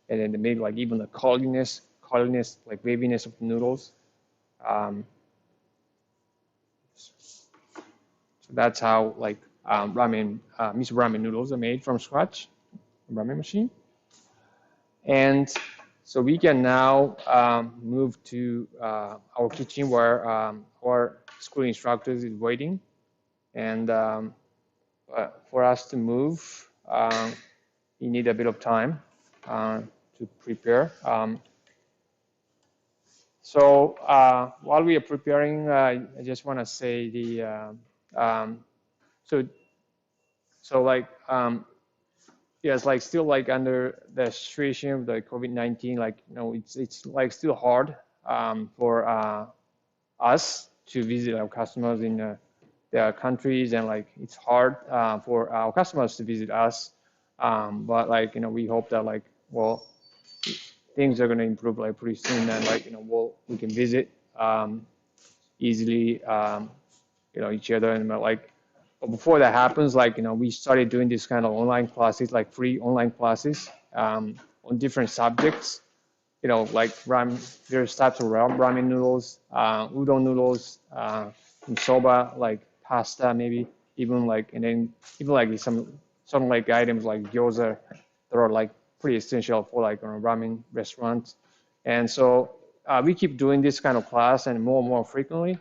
and then maybe like even the coloriness, like waviness of the noodles. So that's how like ramen, miso ramen noodles are made from scratch, ramen machine. And so we can now move to our kitchen where our school instructors is waiting. And for us to move, we need a bit of time to prepare. So while we are preparing, I just want to say the so like yeah, it's like still like under the situation of the COVID-19, like it's like still hard for us to visit our customers in their countries, and like it's hard for our customers to visit us. But like we hope that like things are going to improve like pretty soon, and like we can visit easily each other, and like. But before that happens, like we started doing this kind of online classes, like free online classes on different subjects. Like various types of ramen noodles, udon noodles, and soba, like pasta, maybe even like, and then even like some like items like gyoza that are like pretty essential for like ramen restaurants. And so we keep doing this kind of class and more frequently.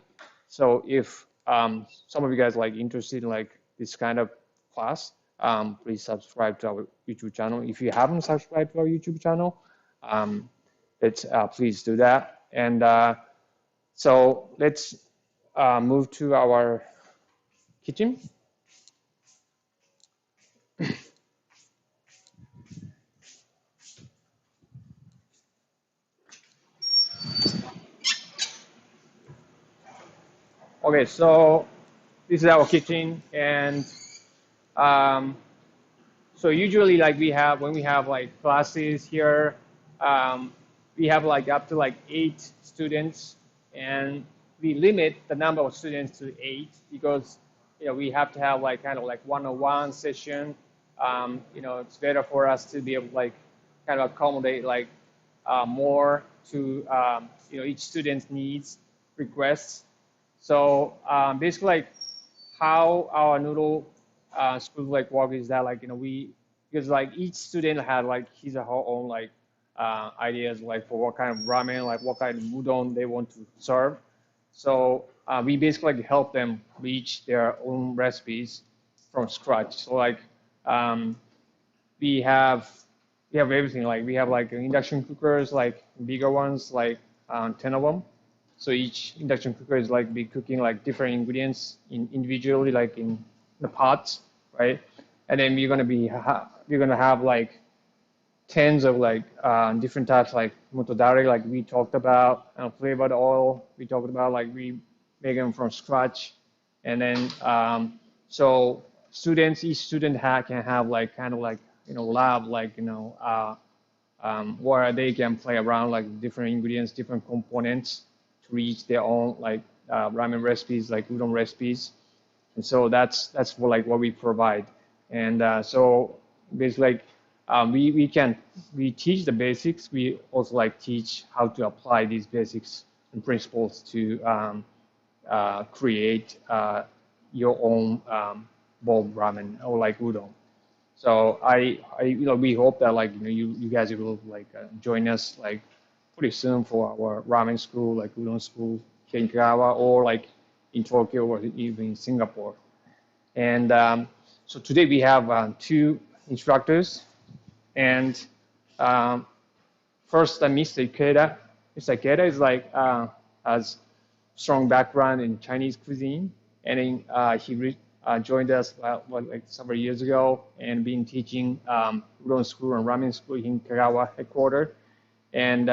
So if some of you guys like interested in like this kind of class, please subscribe to our YouTube channel. If you haven't subscribed to our YouTube channel, please do that. And so let's move to our kitchen. Okay, so this is our kitchen, and so usually like when we have like classes here, we have like up to like 8 students, and we limit the number of students to 8 because we have to have like kind of like one-on-one session. It's better for us to be able to like kind of accommodate like more to each student's needs, requests. So basically, like how our noodle school like work is that like because like each student had like his or her own like ideas like for what kind of ramen, like what kind of udon they want to serve. So we basically like help them reach their own recipes from scratch. So like we have everything, like we have like induction cookers, like bigger ones, like 10 of them. So each induction cooker is like be cooking like different ingredients individually, like in the pots, right? And then we're gonna have like tens of like different types, like motodari, like we talked about, flavored oil. We talked about like we make them from scratch, and then so each student can have like kind of like lab, like where they can play around like different ingredients, different components to reach their own like ramen recipes, like udon recipes. And so that's what we provide. And so basically we teach the basics. We also like teach how to apply these basics and principles to create your own bowl ramen or like udon. So we hope that like you guys will like join us like pretty soon for our ramen school, like udon school here in Kagawa, or like in Tokyo or even in Singapore. And so today we have 2 instructors, and first Mr. Ikeda. Mr. Ikeda is like has strong background in Chinese cuisine, and then he joined us like several years ago, and been teaching udon school and ramen school in Kagawa headquarters. And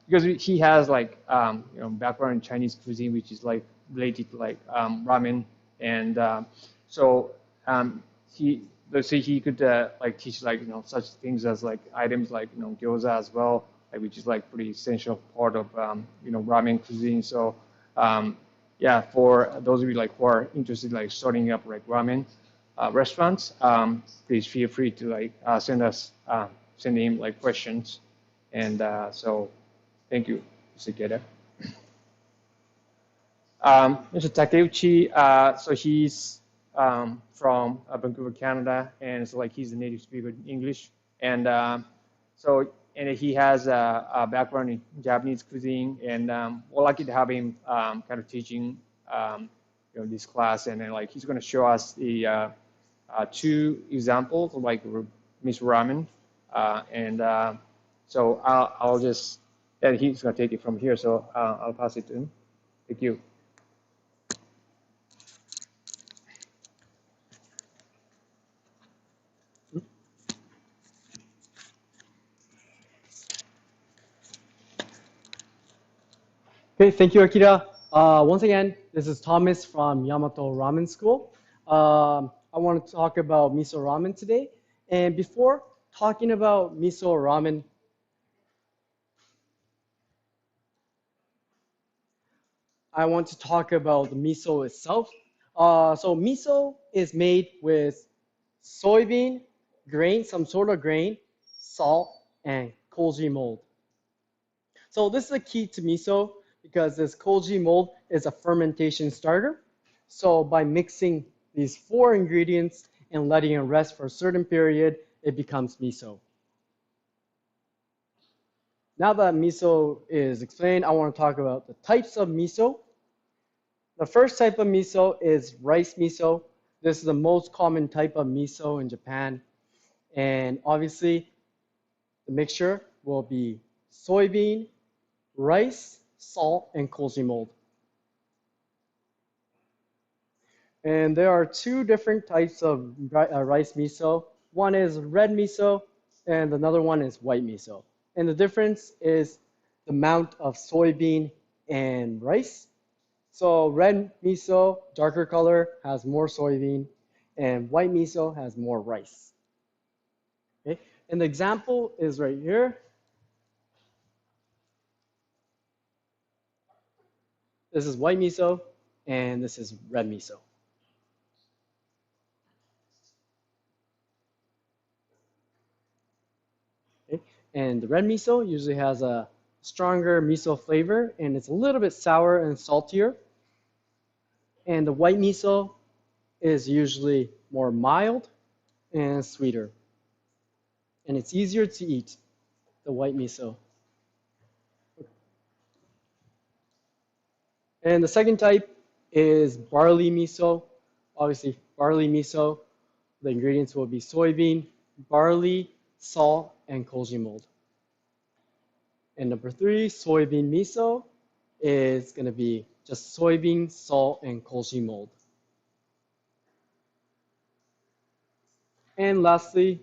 because he has like background in Chinese cuisine, which is like related to like ramen, and so let's say he could like teach like such things as like items like gyoza as well, like, which is like pretty essential part of ramen cuisine. So yeah, for those of you like who are interested like starting up like ramen, restaurants, please feel free to like send him like questions. And so thank you, Mr. Geda. Mr. Takeuchi, so he's from Vancouver, Canada, and so like he's a native speaker in English, and and he has a background in Japanese cuisine, and we're lucky to have him kind of teaching this class, and then like he's going to show us the 2 examples of like miso ramen, and so I'll just, and he's going to take it from here, so I'll pass it to him. Thank you. Okay, thank you, Akira. Once again, this is Thomas from Yamato Ramen School. I want to talk about miso ramen today. And before talking about miso ramen, I want to talk about the miso itself. So miso is made with soybean, grain, some sort of grain, salt, and koji mold. So this is the key to miso, because this koji mold is a fermentation starter. So by mixing these 4 ingredients and letting it rest for a certain period, it becomes miso. Now that miso is explained, I want to talk about the types of miso. The first type of miso is rice miso. This is the most common type of miso in Japan. And obviously, the mixture will be soybean, rice, salt, and koji mold. And there are 2 different types of rice miso. One is red miso, and another one is white miso. And the difference is the amount of soybean and rice. So red miso, darker color, has more soybean, and white miso has more rice. Okay? And the example is right here. This is white miso, and this is red miso. Okay. And the red miso usually has a stronger miso flavor, and it's a little bit sour and saltier. And the white miso is usually more mild and sweeter. And it's easier to eat, the white miso. And the second type is barley miso. Obviously, barley miso, the ingredients will be soybean, barley, salt, and koji mold. And number 3, soybean miso, is going to be just soybean, salt, and koji mold. And lastly,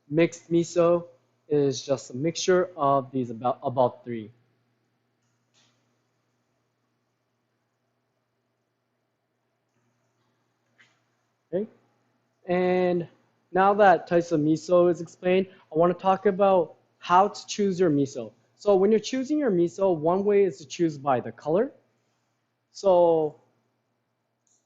mixed miso is just a mixture of these about 3. Okay. And now that types of miso is explained, I want to talk about how to choose your miso. So when you're choosing your miso, one way is to choose by the color. So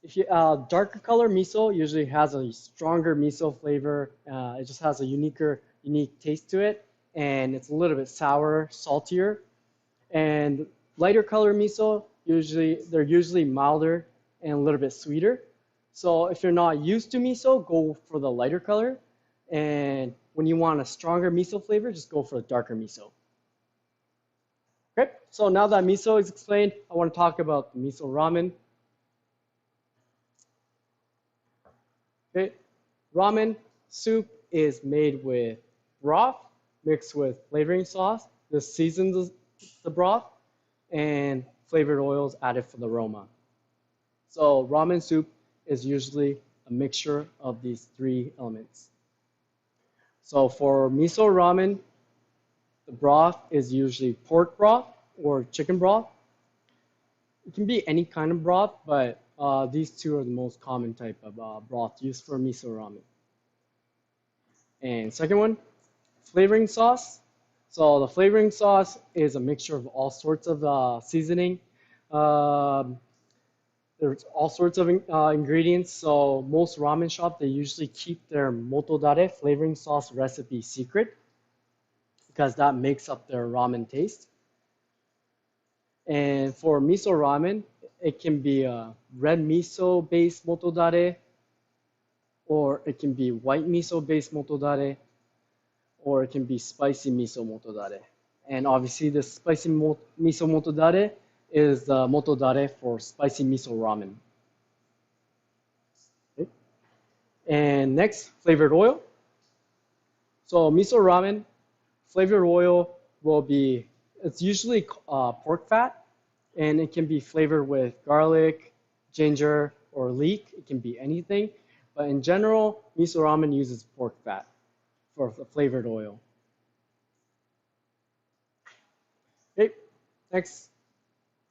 if you darker color miso usually has a stronger miso flavor. It just has a unique taste to it, and it's a little bit sour, saltier. And lighter color miso they're usually milder and a little bit sweeter. So if you're not used to miso, go for the lighter color. And when you want a stronger miso flavor, just go for a darker miso. Okay, so now that miso is explained, I want to talk about the miso ramen. Okay, ramen soup is made with broth mixed with flavoring sauce. This seasons the broth, and flavored oils added for the aroma. So ramen soup is usually a mixture of these 3 elements. So for miso ramen, the broth is usually pork broth or chicken broth. It can be any kind of broth, but these 2 are the most common type of broth used for miso ramen. And second one, flavoring sauce. So the flavoring sauce is a mixture of all sorts of seasoning. There's all sorts of ingredients. So most ramen shops, they usually keep their motodare flavoring sauce recipe secret because that makes up their ramen taste. And for miso ramen, it can be a red miso based motodare, or it can be white miso based motodare, or it can be spicy miso motodare. And obviously the spicy miso motodare is the motodare for spicy miso ramen. Okay. And next, flavored oil. So miso ramen, flavored oil will be, it's usually pork fat, and it can be flavored with garlic, ginger, or leek. It can be anything. But in general, miso ramen uses pork fat for the flavored oil. Okay, next,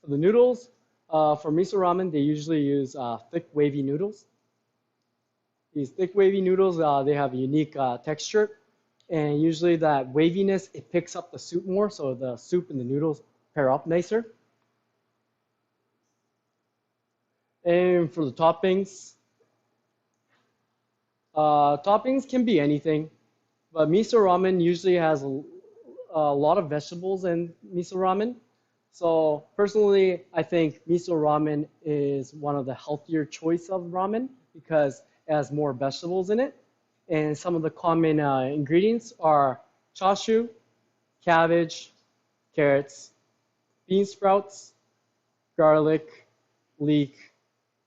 for the noodles, for miso ramen, they usually use thick, wavy noodles. These thick, wavy noodles, they have a unique texture. And usually that waviness, it picks up the soup more, so the soup and the noodles pair up nicer. And for the toppings, toppings can be anything, but miso ramen usually has a lot of vegetables in miso ramen. So personally, I think miso ramen is one of the healthier choice of ramen because it has more vegetables in it. And some of the common ingredients are chashu, cabbage, carrots, bean sprouts, garlic, leek,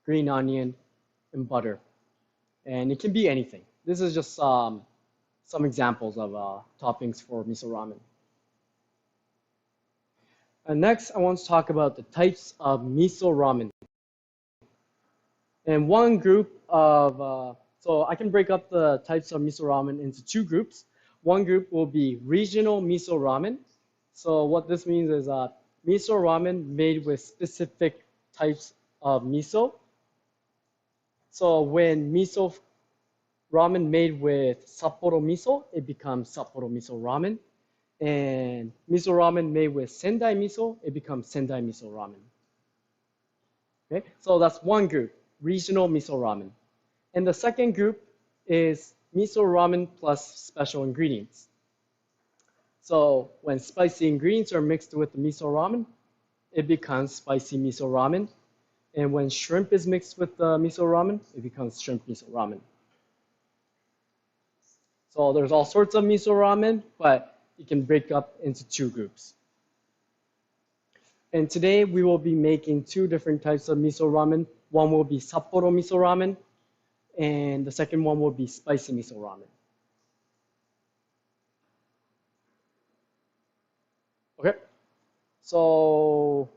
green onion, and butter. And it can be anything. This is just some examples of toppings for miso ramen. And next, I want to talk about the types of miso ramen. And one group of, so I can break up the types of miso ramen into two groups. One group will be regional miso ramen. So what this means is miso ramen made with specific types of miso. So when miso ramen made with Sapporo miso, it becomes Sapporo miso ramen. And miso ramen made with Sendai miso, it becomes Sendai miso ramen. Okay, so that's one group, regional miso ramen. And the second group is miso ramen plus special ingredients. So when spicy ingredients are mixed with the miso ramen, it becomes spicy miso ramen. And when shrimp is mixed with the miso ramen, it becomes shrimp miso ramen. So there's all sorts of miso ramen, but you can break up into two groups. And today we will be making two different types of miso ramen. One will be Sapporo miso ramen, and the second one will be spicy miso ramen. Okay, so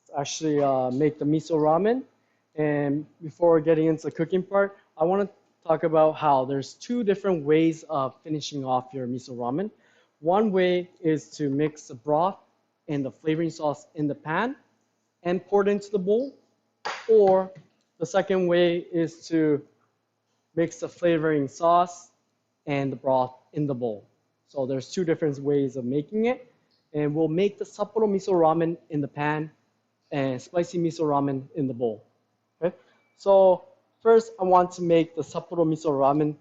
let's actually make the miso ramen. And before getting into the cooking part, I want to talk about how there's two different ways of finishing off your miso ramen. One way is to mix the broth and the flavoring sauce in the pan and pour it into the bowl. Or the second way is to mix the flavoring sauce and the broth in the bowl. So there's two different ways of making it. And we'll make the Sapporo miso ramen in the pan and spicy miso ramen in the bowl. Okay? So first, I want to make the Sapporo miso ramen.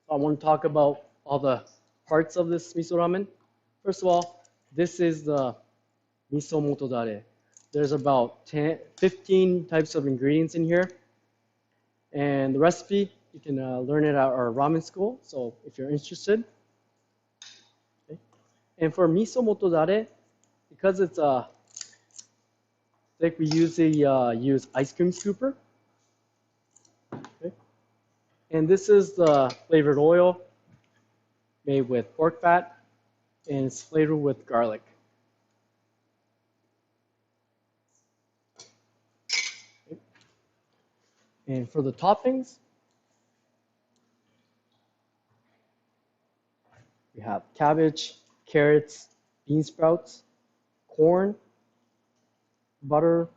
I want to talk about all the parts of this miso ramen. First of all, this is the miso motodare. There's about 15 types of ingredients in here. And the recipe, you can learn it at our ramen school, so if you're interested. Okay. And for miso motodare, because it's thick, we usually use ice cream scooper. Okay. And this is the flavored oil made with pork fat, and it's flavored with garlic. Okay. And for the toppings, we have cabbage, carrots, bean sprouts, corn, butter,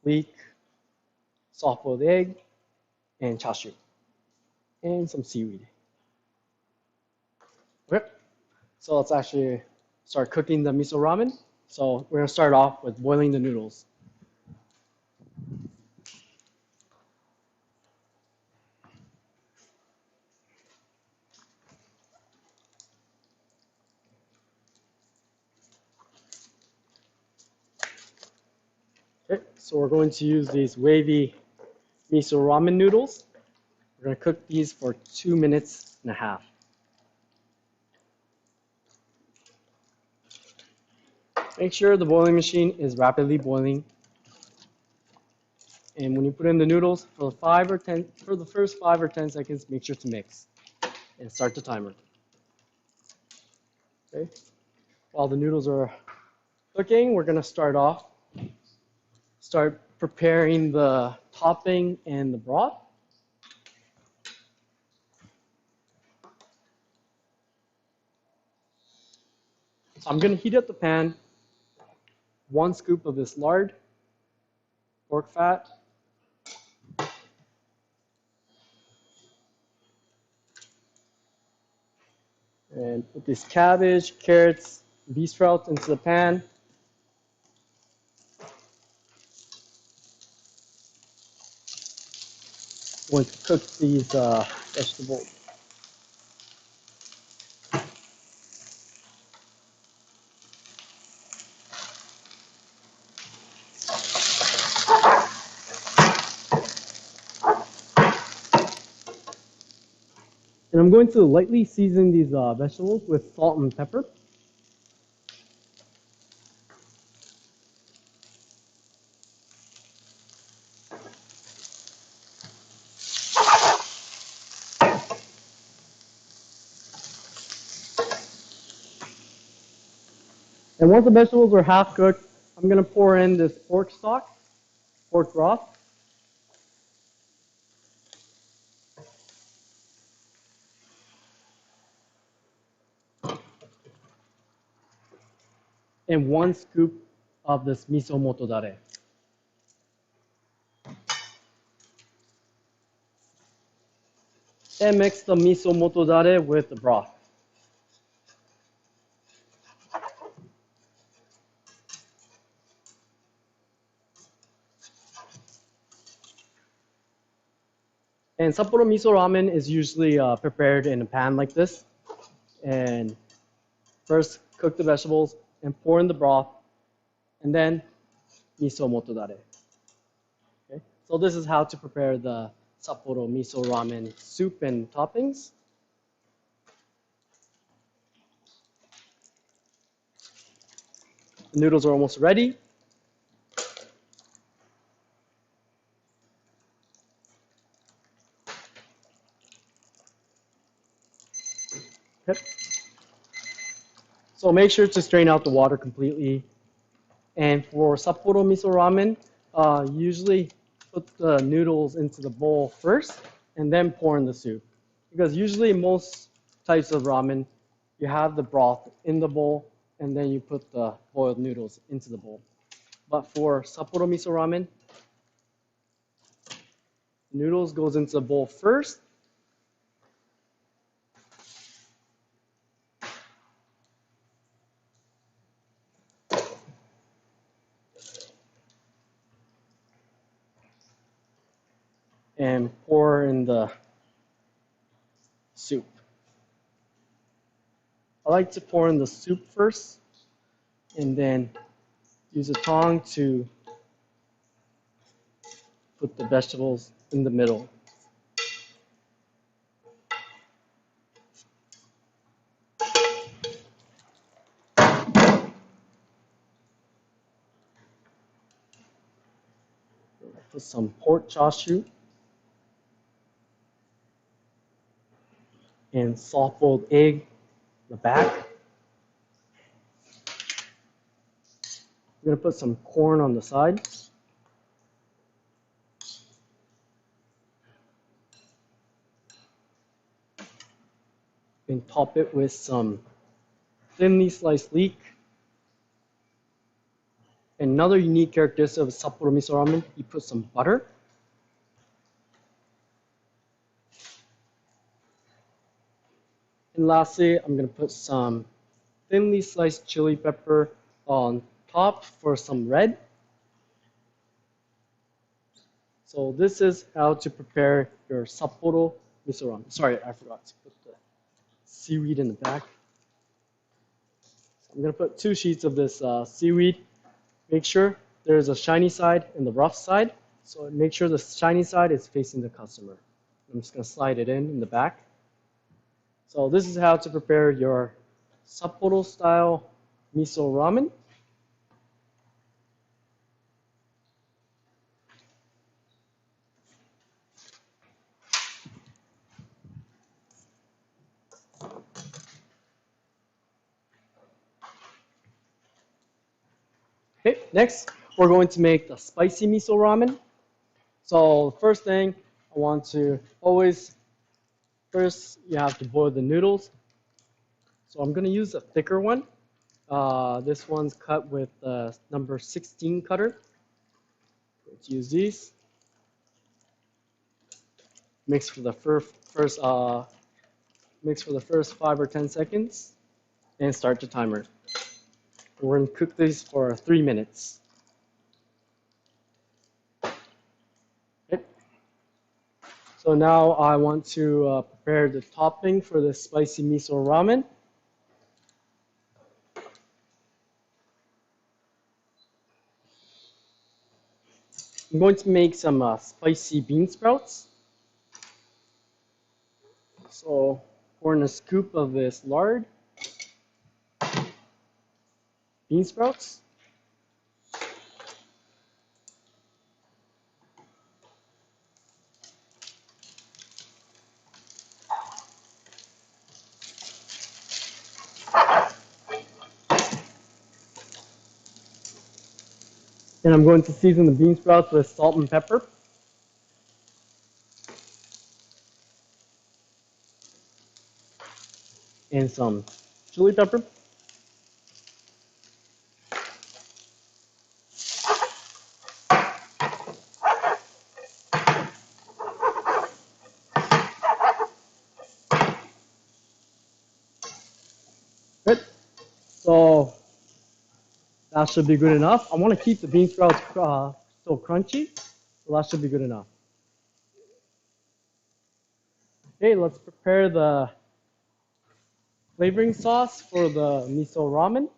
leek, soft-boiled egg, and chashu, and some seaweed. Okay, so let's actually start cooking the miso ramen. So we're gonna start off with boiling the noodles. So we're going to use these wavy miso ramen noodles. We're going to cook these for 2.5 minutes. Make sure the boiling machine is rapidly boiling. And when you put in the noodles, for the first 5 or 10 seconds, make sure to mix. And start the timer. Okay. While the noodles are cooking, we're going to start preparing the topping and the broth. So I'm going to heat up the pan. 1 scoop of this lard, pork fat, and put this cabbage, carrots, beef sprouts into the pan. I'm going to cook these vegetables. And I'm going to lightly season these vegetables with salt and pepper. And once the vegetables are half cooked, I'm going to pour in this pork stock, pork broth. And 1 scoop of this miso motodare. And mix the miso motodare with the broth. And Sapporo miso ramen is usually prepared in a pan like this. And first cook the vegetables and pour in the broth, and then miso motodare. Okay? So this is how to prepare the Sapporo miso ramen soup and toppings. The noodles are almost ready. Okay. So make sure to strain out the water completely. And for Sapporo miso ramen, usually put the noodles into the bowl first and then pour in the soup. Because usually most types of ramen, you have the broth in the bowl and then you put the boiled noodles into the bowl. But for Sapporo miso ramen, noodles goes into the bowl first. And pour in the soup. I like to pour in the soup first and then use a tong to put the vegetables in the middle. Put some pork chashu and soft-boiled egg in the back. I'm going to put some corn on the side. And top it with some thinly sliced leek. Another unique characteristic of Sapporo miso ramen, you put some butter. And lastly, I'm going to put some thinly sliced chili pepper on top for some red. So this is how to prepare your Sapporo miso ramen. Sorry, I forgot to put the seaweed in the back. So I'm going to put 2 sheets of this seaweed. Make sure there's a shiny side and the rough side. So make sure the shiny side is facing the customer. I'm just going to slide it in the back. So this is how to prepare your Sapporo style miso ramen. Okay, next we're going to make the spicy miso ramen. So first thing I want to first you have to boil the noodles. So I'm going to use a thicker one. This one's cut with the number 16 cutter. Let's use these. Mix for the first 5 or 10 seconds, and start the timer. We're going to cook these for 3 minutes. Okay. So now I want to prepare the topping for the spicy miso ramen. I'm going to make some spicy bean sprouts. So pour in a scoop of this lard, bean sprouts. And I'm going to season the bean sprouts with salt and pepper. And some chili pepper. Good. So that should be good enough. I want to keep the bean sprouts still crunchy, so that should be good enough. Okay, let's prepare the flavoring sauce for the miso ramen.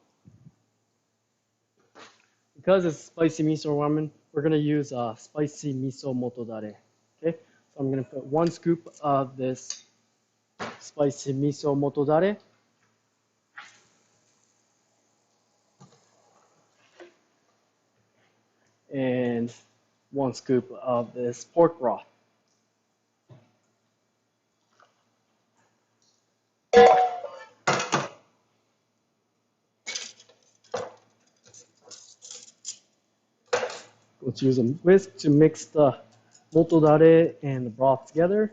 Because it's spicy miso ramen, we're going to use spicy miso motodare. Okay, so I'm going to put 1 scoop of this spicy miso motodare. And 1 scoop of this pork broth. Let's use a whisk to mix the motodare and the broth together.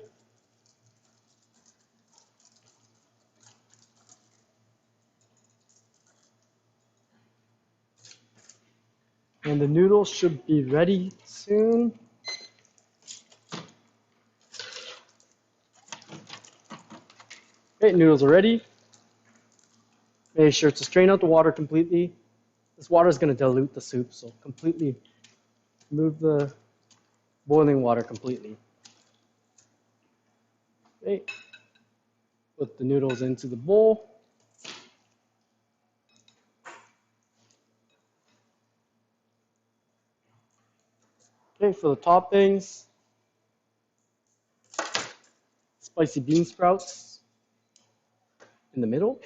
And the noodles should be ready soon. Okay, noodles are ready. Make sure to strain out the water completely. This water is going to dilute the soup, so completely remove the boiling water completely. Okay, put the noodles into the bowl. Okay, for the toppings, spicy bean sprouts in the middle.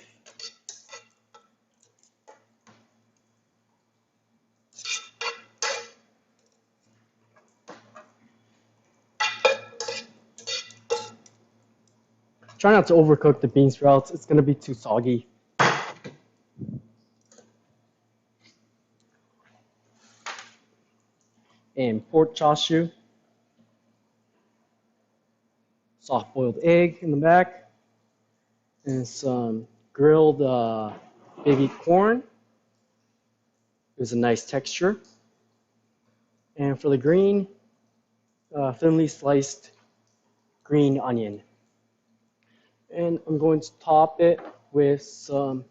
Try not to overcook the bean sprouts. It's going to be too soggy. And pork chashu. Soft boiled egg in the back. And some grilled baby corn. Gives a nice texture. And for the green, thinly sliced green onion. And I'm going to top it with some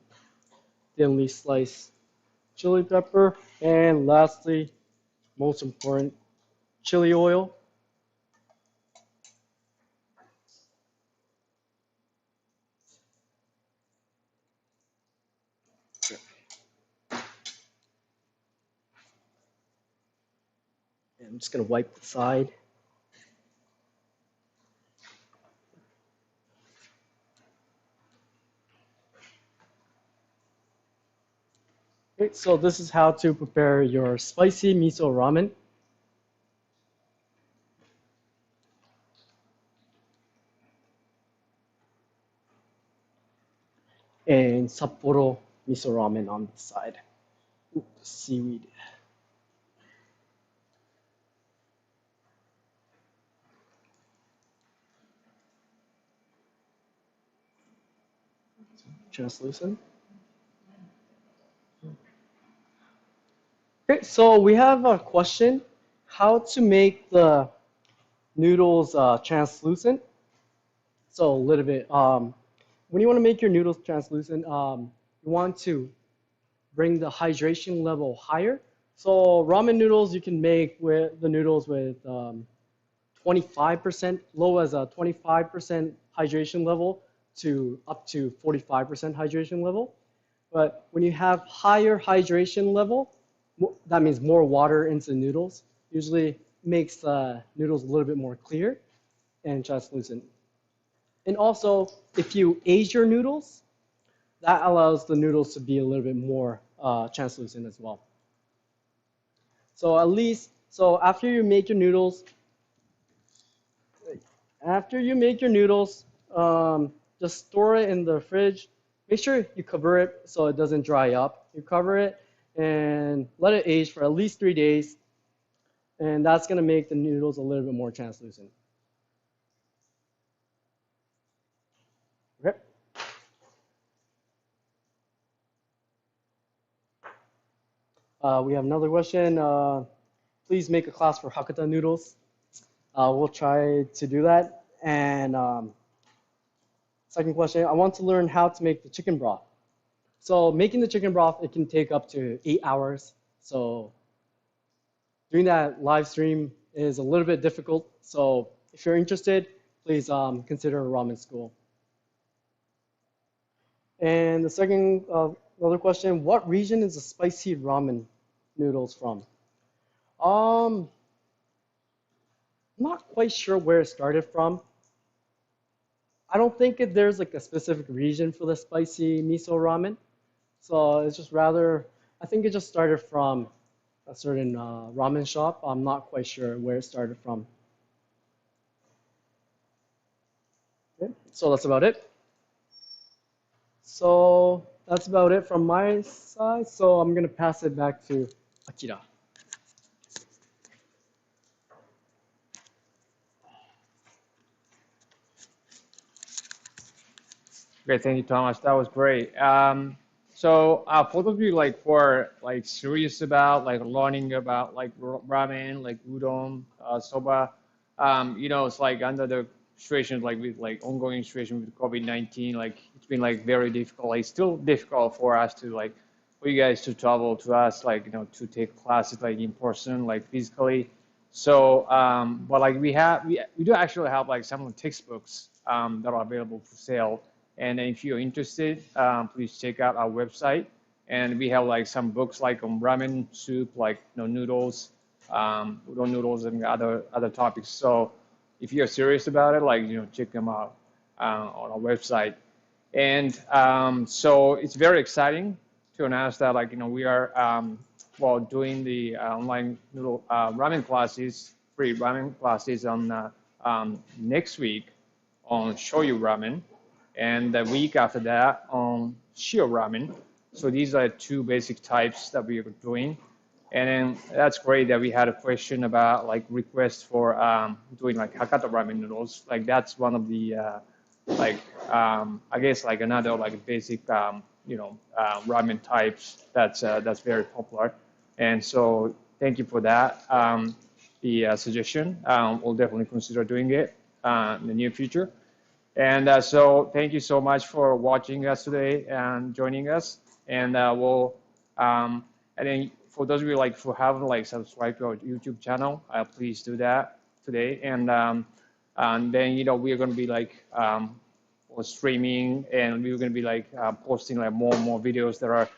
thinly sliced chili pepper. And lastly, most important, chili oil. I'm just gonna wipe the side. Okay, so this is how to prepare your spicy miso ramen. And Sapporo miso ramen on the side. Ooh, the seaweed. Translucent. Okay, so we have a question: how to make the noodles translucent? So a little bit. When you want to make your noodles translucent, you want to bring the hydration level higher. So ramen noodles you can make with the noodles with 25%, low as a 25% hydration level to up to 45% hydration level. But when you have higher hydration level, that means more water into the noodles. Usually makes the noodles a little bit more clear and translucent. And also, if you age your noodles, that allows the noodles to be a little bit more translucent as well. So after you make your noodles, just store it in the fridge. Make sure you cover it so it doesn't dry up. You cover it and let it age for at least 3 days. And that's going to make the noodles a little bit more translucent. Okay. We have another question. Please make a class for Hakata noodles. We'll try to do that. And second question, I want to learn how to make the chicken broth. So making the chicken broth, it can take up to 8 hours. So doing that live stream is a little bit difficult. So if you're interested, please consider a ramen school. And the second, another question, what region is the spicy ramen noodles from? I'm not quite sure where it started from. I don't think there's like a specific region for the spicy miso ramen. So it's just rather, I think it just started from a certain ramen shop. I'm not quite sure where it started from. Okay, so that's about it. So that's about it from my side. So I'm going to pass it back to Akira. Great, thank you, Thomas. That was great. So for those of you who are serious about learning about ramen, like udon, soba, it's under the situation with ongoing situation with COVID-19, it's been very difficult. It's still difficult for us to for you guys to travel to us, to take classes in person, physically. So, but we do actually have some textbooks that are available for sale. And if you're interested, please check out our website. And we have some books on ramen soup, noodles, udon noodles, and other topics. So if you're serious about it, check them out on our website. And so it's very exciting to announce that we are doing the online noodle ramen classes, free ramen classes on next week on shoyu ramen. And the week after that on shio ramen. So these are two basic types that we are doing. And then that's great that we had a question about requests for doing Hakata ramen noodles. That's one of the I guess another basic ramen types that's very popular. And so thank you for that. The suggestion. We'll definitely consider doing it in the near future. And so thank you so much for watching us today and joining us. And and then for those of you who haven't subscribed to our YouTube channel, please do that today. And then we are going to be streaming, and we're going to be posting more and more videos that are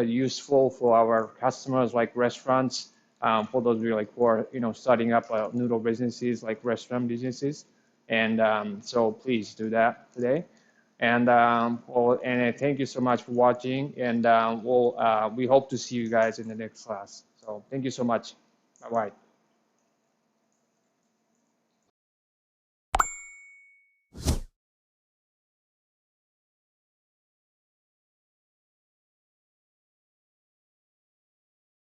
useful for our customers, like restaurants, for those of you like who are starting up noodle businesses, like restaurant businesses. And so please do that today. And thank you so much for watching. And we hope to see you guys in the next class. So thank you so much. Bye bye.